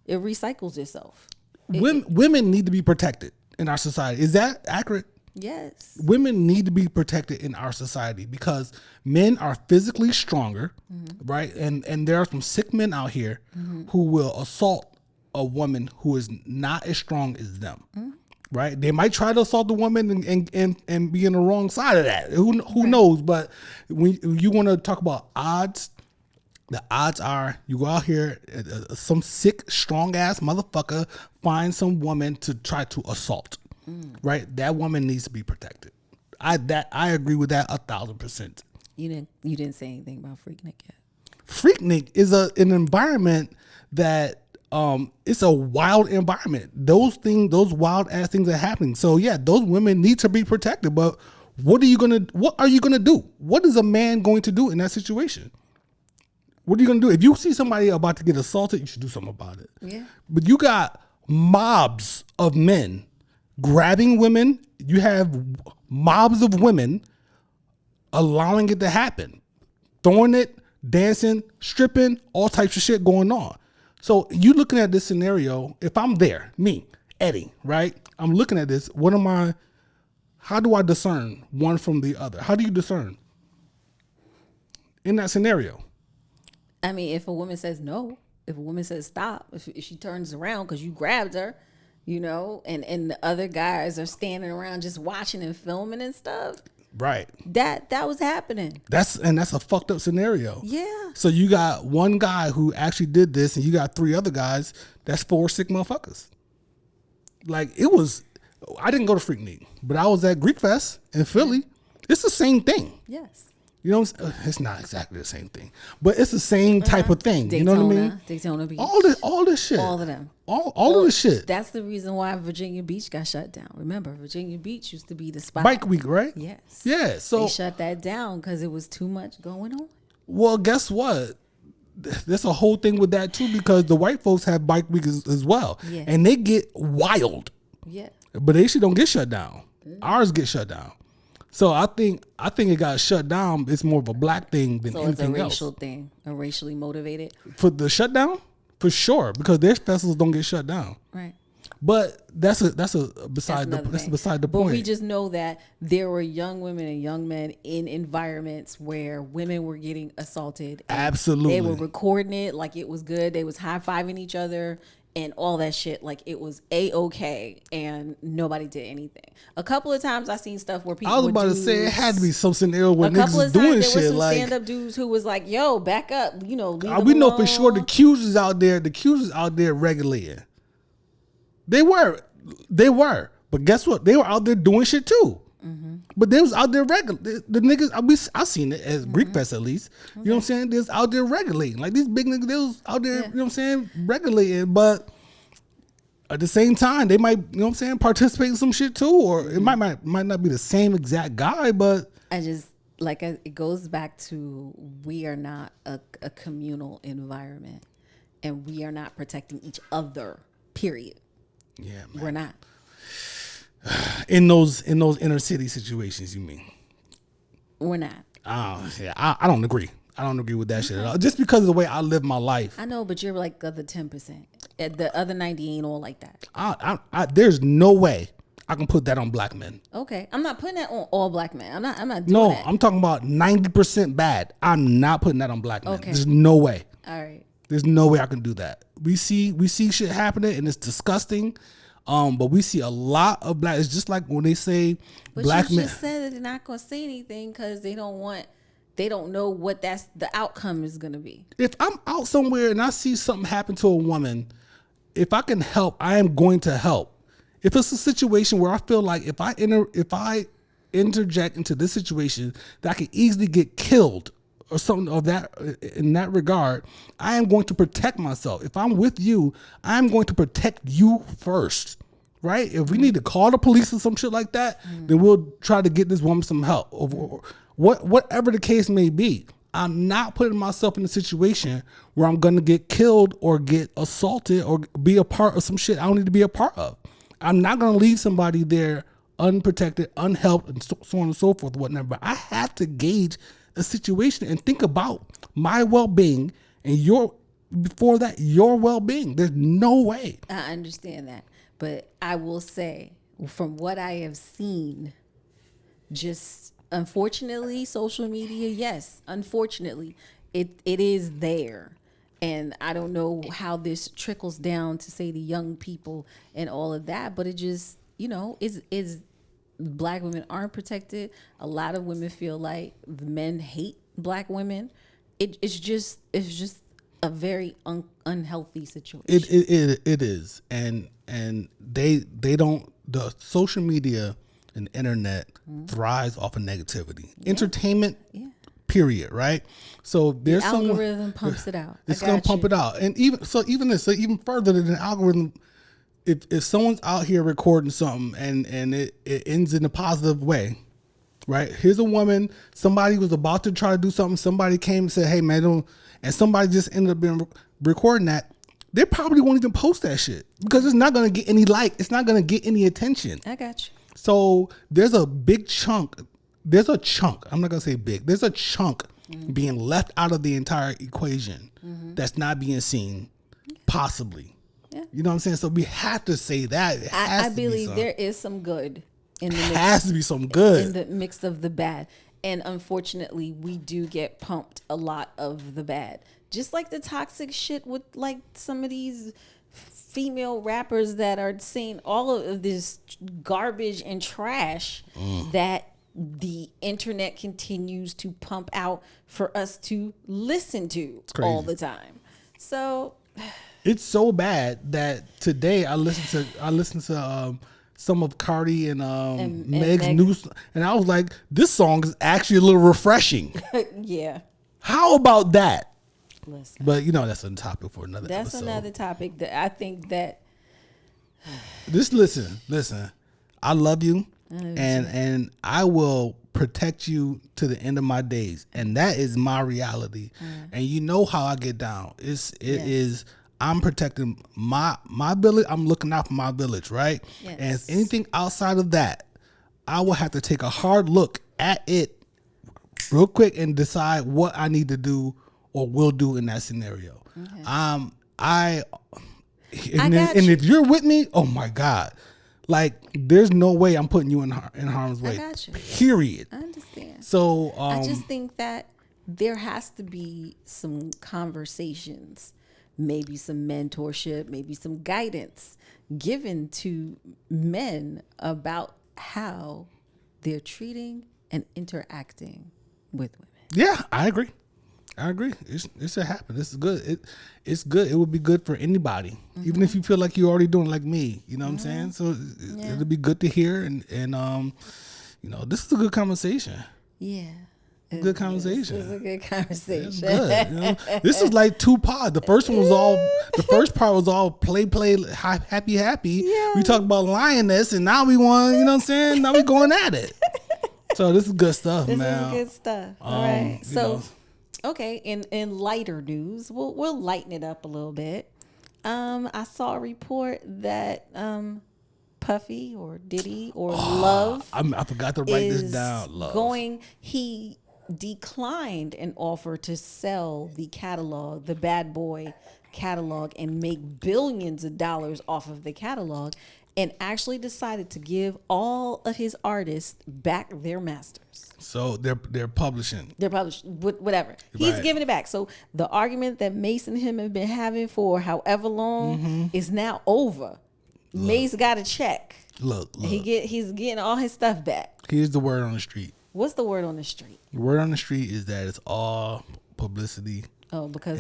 recycles itself. Women need to be protected in our society. Is that accurate? Yes. Women need to be protected in our society because men are physically stronger, right? And there are some sick men out here who will assault a woman who is not as strong as them, right? They might try to assault the woman and be in the wrong side of that. Who knows? But when you want to talk about odds, the odds are you go out here, some sick, strong ass motherfucker finds some woman to try to assault. Right, that woman needs to be protected. I agree with that 1,000%. You didn't say anything about Freaknik yet. Freaknik is an environment that it's a wild environment. Those wild ass things are happening. So yeah, those women need to be protected. But What are you gonna do? What is a man going to do in that situation? What are you gonna do? If you see somebody about to get assaulted, you should do something about it. Yeah. But you got mobs of men grabbing women. You have mobs of women allowing it to happen, throwing it, dancing, stripping, all types of shit going on. So you looking at this scenario, if I'm there, me, Eddie, right? I'm looking at this. How do I discern one from the other? How do you discern in that scenario? I mean, if a woman says no, if a woman says stop, if she turns around because you grabbed her, and the other guys are standing around just watching and filming and stuff. Right. That was happening. That's a fucked up scenario. Yeah. So you got one guy who actually did this, and you got 3 other guys. That's 4 sick motherfuckers. Like I didn't go to Freaknik, but I was at Greek Fest in Philly. It's the same thing. Yes. You know, it's not exactly the same thing, but it's the same type of thing. Daytona, you know what I mean? Daytona Beach. All this shit. All of them. All of the shit. That's the reason why Virginia Beach got shut down. Remember, Virginia Beach used to be the spot. Bike week, right? Yes. Yeah. So they shut that down because it was too much going on. Well, guess what? There's a whole thing with that too, because the white folks have bike week as well, Yeah. and they get wild. Yeah. But they shit don't get shut down. Ours get shut down. So I think it got shut down. It's more of a black thing than So it's a anything racial else. thing, a racially motivated. For the shutdown, for sure, because their festivals don't get shut down. Right. But that's beside another the thing. point. But we just know that there were young women and young men in environments where women were getting assaulted. Absolutely. They were recording it like it was good. They was high-fiving each other and all that shit like it was A-okay, and nobody did anything. A couple of times I seen stuff where people I was about to say it had to be some scenario where niggas was doing there was shit some like stand-up dudes who was like, yo, back up, leave them we know alone. for sure the accusers out there regulating. They were. But guess what? They were out there doing shit too. Mm-hmm. But they was out there the niggas. I seen it as Greek Fest at least. You know what I'm saying? They was out there regulating. Like these big niggas, they was out there. Yeah. You know what I'm saying? Regulating, but at the same time, they might, you know what I'm saying, participate in some shit too, or it might not be the same exact guy, but it goes back to we are not a communal environment, and we are not protecting each other. Period. Yeah, man. We're not. In those inner city situations, you mean? We're not. Yeah, I don't agree. I don't agree with that shit at all. Just because of the way I live my life. I know, but you're like the other 10%. The other 90 ain't all like that. There's no way I can put that on black men. Okay, I'm not putting that on all black men. I'm not doing No, that. I'm talking about 90% bad. I'm not putting that on black men. Okay. There's no way. All right. There's no way I can do that. We see shit happening and it's disgusting. But we see a lot of black. It's just like when they say But black you men. just said that they're not gonna say anything because they don't know what the outcome is gonna be. If I'm out somewhere and I see something happen to a woman, if I can help, I am going to help. If it's a situation where I feel like if I interject into this situation that I could easily get killed or something of that in that regard, I am going to protect myself. If I'm with you, I'm going to protect you first, right? If we need to call the police or some shit like that, then we'll try to get this woman some help. Or whatever the case may be, I'm not putting myself in a situation where I'm going to get killed or get assaulted or be a part of some shit I don't need to be a part of. I'm not going to leave somebody there unprotected, unhelped, and so on and so forth, whatnot. But I have to gauge a situation and think about my well-being and your well-being. There's no way. I understand that, but I will say, from what I have seen, just unfortunately, social media, yes, unfortunately, it is there. And I don't know how this trickles down to say the young people and all of that, but it just, is black women aren't protected. A lot of women feel like the men hate black women. It's just a very unhealthy situation. It is, and they don't. The social media and internet thrives off of negativity, entertainment. Yeah. Period. Right. So there's the algorithm pumps it out. It's gonna pump it out, and even further than the algorithm. If someone's out here recording something and it ends in a positive way, right? Here's a woman. Somebody was about to try to do something. Somebody came and said, "Hey, man," don't, and somebody just ended up being recording that. They probably won't even post that shit because it's not gonna get any like. It's not gonna get any attention. I got you. So there's a big chunk. There's a chunk. I'm not gonna say big. There's a chunk being left out of the entire equation that's not being seen, possibly. Yeah. You know what I'm saying? So we have to say that. I believe there is some good in the mix. Has to be some good in the mix of the bad. And unfortunately, we do get pumped a lot of the bad. Just like the toxic shit with like some of these female rappers that are saying all of this garbage and trash that the internet continues to pump out for us to listen to all the time. So it's so bad that today I listened to some of Cardi and Meg's new, and I was like, this song is actually a little refreshing. Yeah. How about that? Listen. But you know, that's a topic for another episode. That's another topic that I think that just listen. I love you, and I will protect you to the end of my days, and that is my reality. And you know how I get down. It is I'm protecting my village. I'm looking out for my village, right? Yes. And if anything outside of that, I will have to take a hard look at it real quick and decide what I need to do or will do in that scenario. Okay. If you're with me, oh my God, like there's no way I'm putting you in harm's way. I got you. Period. I understand. So I just think that there has to be some conversations, maybe some mentorship, maybe some guidance given to men about how they're treating and interacting with women. Yeah, I agree. It should happen. This is good. It's good. It would be good for anybody, even if you feel like you're already doing like me. You know what I'm saying? So it'll be good to hear, and you know, this is a good conversation. Yeah. Good conversation. It's a good conversation. It's good. You know? This is like two pods. The first part was all play, happy. Yeah. We talked about lioness, and now we want, you know what I'm saying? Now we going at it. So this is good stuff, man. This is good stuff. All right. So, know. Okay, in lighter news, we'll lighten it up a little bit. I saw a report that Puffy or Diddy or Love, I forgot to write this down. Love he declined an offer to sell the catalog, the Bad Boy catalog, and make billions of dollars off of the catalog, and actually decided to give all of his artists back their masters. So they're publishing. They're published, whatever. He's giving it back. So the argument that Mace and him have been having for however long is now over. Mace got a check. Look. He's getting all his stuff back. Here's the word on the street. What's the word on the street? The word on the street is that it's all publicity. Oh, because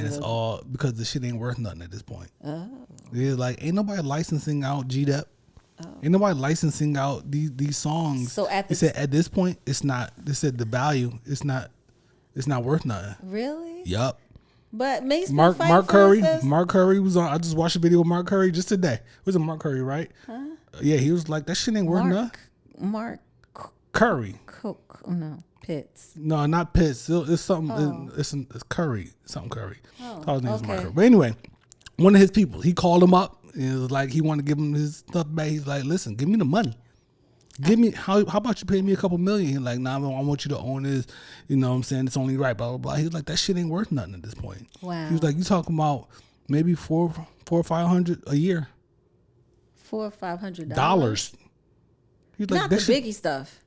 the shit ain't worth nothing at this point. Oh. It's like ain't nobody licensing out GDEP. Oh. Ain't nobody licensing out these songs. So at this point, it's not. They said the value it's not worth nothing. Really? Yup. But Mace Mark Curry was on. I just watched a video with Mark Curry just today. Was it Mark Curry, right? Huh? Yeah, he was like that shit ain't worth nothing. Mark Curry. Cook. Oh, no, Pitts. No, not Pitts. It's something. Oh. It's Curry. Something Curry. Oh, his name is Mark Curry. But anyway, one of his people. He called him up. It was like he wanted to give him his stuff back. He's like, listen, give me the money. Give me how about you pay me a couple million? He's like, nah, I want you to own this. You know what I'm saying? It's only right, blah, blah, blah. He was like, that shit ain't worth nothing at this point. Wow. He was like, you talking about maybe $400 or $500 a year. $400 or $500. He was like, not the Biggie stuff.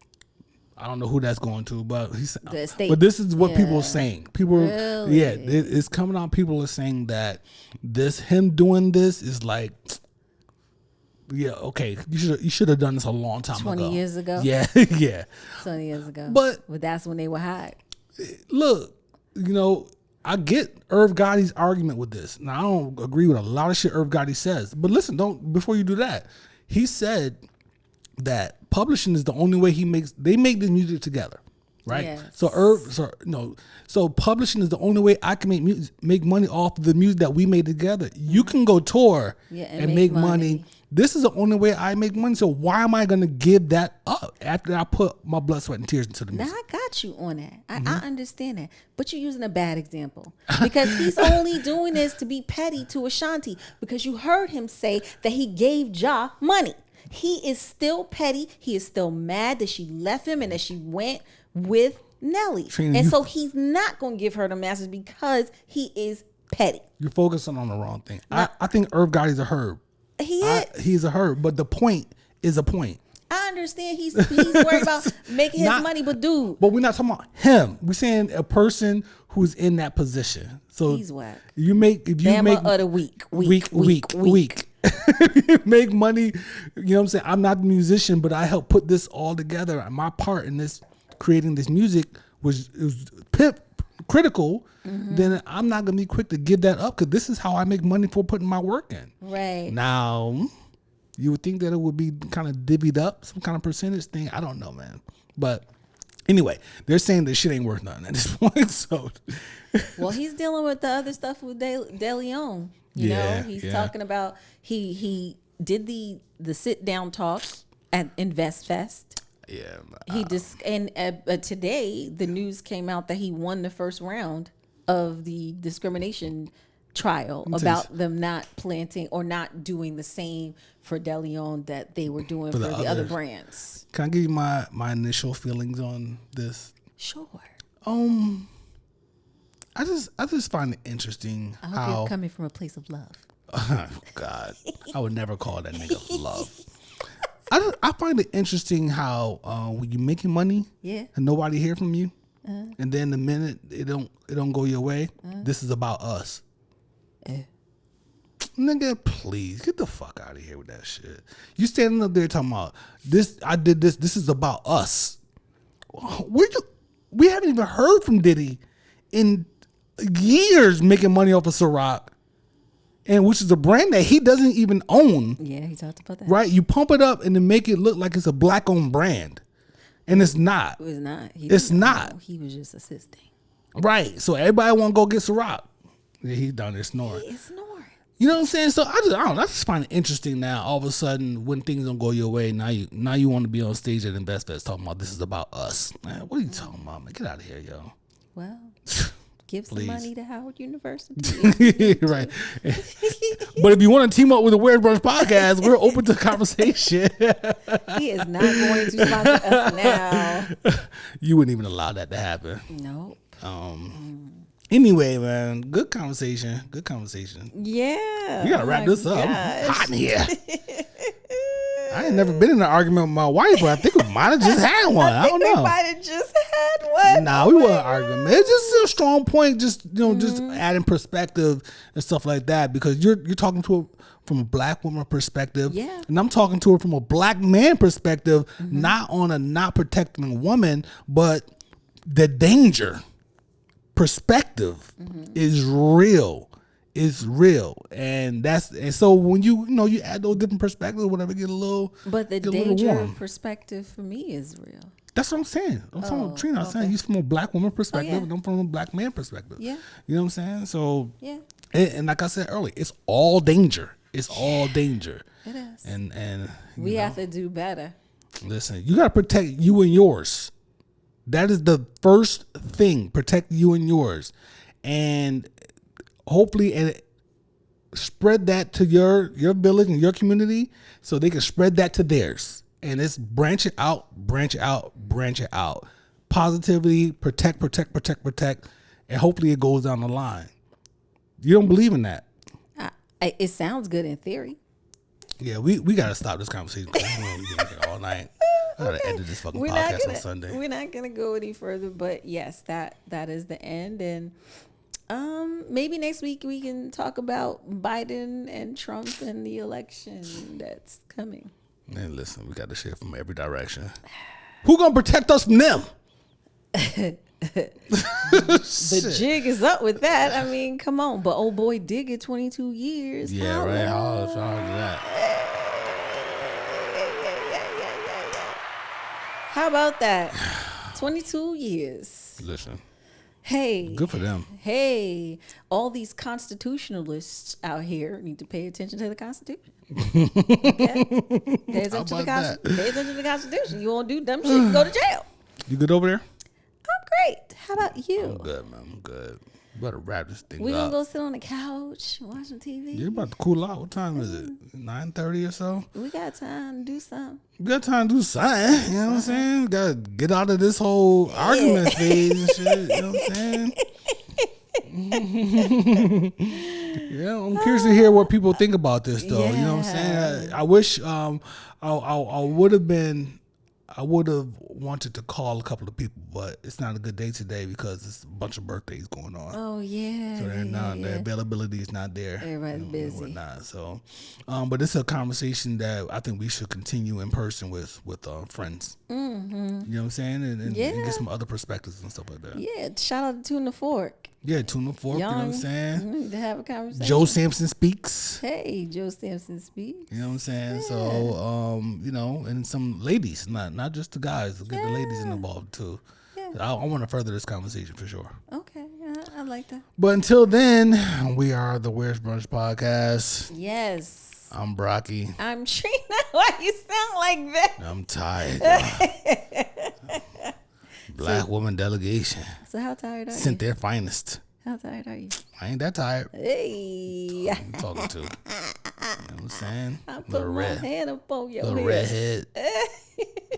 I don't know who that's going to, but the estate. But this is what people are saying. People, really? It's coming out. People are saying that him doing this is like, yeah, okay, you should have done this a long time 20 years ago. Yeah, yeah, 20 years ago. But that's when they were hot. Look, you know, I get Irv Gotti's argument with this. Now I don't agree with a lot of shit Irv Gotti says, but listen, before you do that, he said that publishing is the only way they make this music together. right? Yes. So publishing is the only way I can make money off of the music that we made together. You can go tour and make money. This is the only way I make money. So why am I going to give that up after I put my blood, sweat, and tears into the music? Now I got you on that. I understand that, but you're using a bad example because he's only doing this to be petty to Ashanti because you heard him say that he gave Ja money. He is still petty. He is still mad that she left him and that she went with Nelly. Trina, so he's not going to give her the masters because he is petty. You're focusing on the wrong thing. I think Irv Gotti's a herb. He's a herb, but the point is a point. I understand he's worried about making his money, but dude. But we're not talking about him. We're saying a person who's in that position. So he's whack. You make Bama of the week. You make money. You know what I'm saying? I'm not the musician, but I helped put this all together. My part in this creating this music was critical. Then I'm not gonna be quick to give that up because this is how I make money for putting my work in. Right now, you would think that it would be kind of divvied up, some kind of percentage thing. I don't know, man. But anyway, they're saying this shit ain't worth nothing at this point. So, well, he's dealing with the other stuff with De Leon. You know, he's talking about he did the sit down talk at Invest Fest. Yeah, today the news came out that he won the first round of the discrimination trial about them not planting or not doing the same for De Leon that they were doing for the other brands. Can I give you my initial feelings on this? Sure. I just find it interesting I hope how you're coming from a place of love. Oh, God, I would never call that nigga love. I find it interesting how when you're making money, and nobody hear from you, and then the minute it don't go your way, this is about us. Nigga, please get the fuck out of here with that shit. You standing up there talking about this? I did this. This is about us. We haven't even heard from Diddy in years making money off of Ciroc. And which is a brand that he doesn't even own. Yeah, he talked about that. Right? You pump it up and then make it look like it's a black-owned brand. And it's not. It's not. It's not. He was just assisting. Right. So everybody want to go get Ciroc. Yeah, he's down there snoring. He's snoring. You know what I'm saying? So I don't know. I just find it interesting now. All of a sudden, when things don't go your way, now you want to be on stage at Invest Fest talking about this is about us. Man, what are you talking about, man? Get out of here, yo. Well... Give some money to Howard University. Right. But if you want to team up with the Weird Brunch podcast, we're open to conversation. He is not going to sponsor us now. You wouldn't even allow that to happen. Nope. Anyway, man, good conversation. Yeah. We got to wrap this up. I'm hot in here. I ain't never been in an argument with my wife, but I think we might have just had one. I don't know. We might have just had one. Nah, we weren't arguing. It's just a strong point, just just adding perspective and stuff like that. Because you're talking to her from a black woman perspective, and I'm talking to her from a black man perspective, not on a not protecting woman, but the danger perspective is real. It's real, and so when you add those different perspectives, whatever, get a little. But the danger perspective for me is real. That's what I'm saying. I'm talking about Trina. I'm saying you from a black woman perspective, and I'm from a black man perspective. Yeah, you know what I'm saying. So and like I said earlier, it's all danger. It's all danger. It is, and we have to do better. Listen, you gotta protect you and yours. That is the first thing. Protect you and yours, and hopefully, and spread that to your village and your community so they can spread that to theirs. And it's branch it out. Positivity, protect. And hopefully it goes down the line. You don't believe in that? It sounds good in theory. Yeah, we got to stop this conversation because we've been here all night. I got to edit this fucking podcast on Sunday. We're not going to go any further, but yes, that is the end. And maybe next week we can talk about Biden and Trump and the election that's coming. Man, listen, we got to share from every direction. Who gonna protect us from them? The jig is up with that. I mean, come on. But old boy did get 22 years. Yeah, right. How is that? How about that? 22 years. Listen. Hey. Good for them. Hey, all these constitutionalists out here need to pay attention to the Constitution. Okay? Pay attention to the Constitution. Pay attention to the Constitution. You won't do dumb shit, you go to jail. You good over there? I'm great. How about you? I'm good, man. I'm good. Better wrap this thing We up. gonna go sit on the couch, watching TV. You're about to cool out. What time is it? 9:30 or so? We got time to do something. We got time to do something. You know what I'm saying? Gotta get out of this whole argument phase and shit. You know what I'm saying? Yeah, I'm curious to hear what people think about this, though. You know what I'm saying? I wish I would have wanted to call a couple of people, but it's not a good day today because it's a bunch of birthdays going on. Oh yeah. So the availability is not there. Everybody's busy. And whatnot. So, but it's a conversation that I think we should continue in person with friends. Mm-hmm. You know what I'm saying? And get some other perspectives and stuff like that. Yeah. Shout out to Tuna Fork. Yeah, Tuna Fork. You know what I'm saying? We need to have a conversation. Joe Sampson speaks. Hey, Joe Sampson speaks. You know what I'm saying? Yeah. So, and some ladies, not just the guys. Get the ladies involved too. Yeah. I want to further this conversation for sure. Okay, I like that. But until then, we are the Where's Brunch podcast. Yes. I'm Brocky. I'm Trina. Why you sound like that? I'm tired. Black woman delegation. So how tired are you? Sent their finest. How tired are you? I ain't that tired. Hey. Who I'm talking to. You know what I'm saying? I put my hand up on your little head. redhead.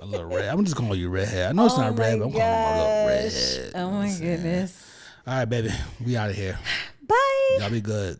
A little red. I'm just calling you redhead. I know it's not red, but I'm calling you my little redhead. Oh my goodness. All right, baby. We out of here. Bye. Y'all be good.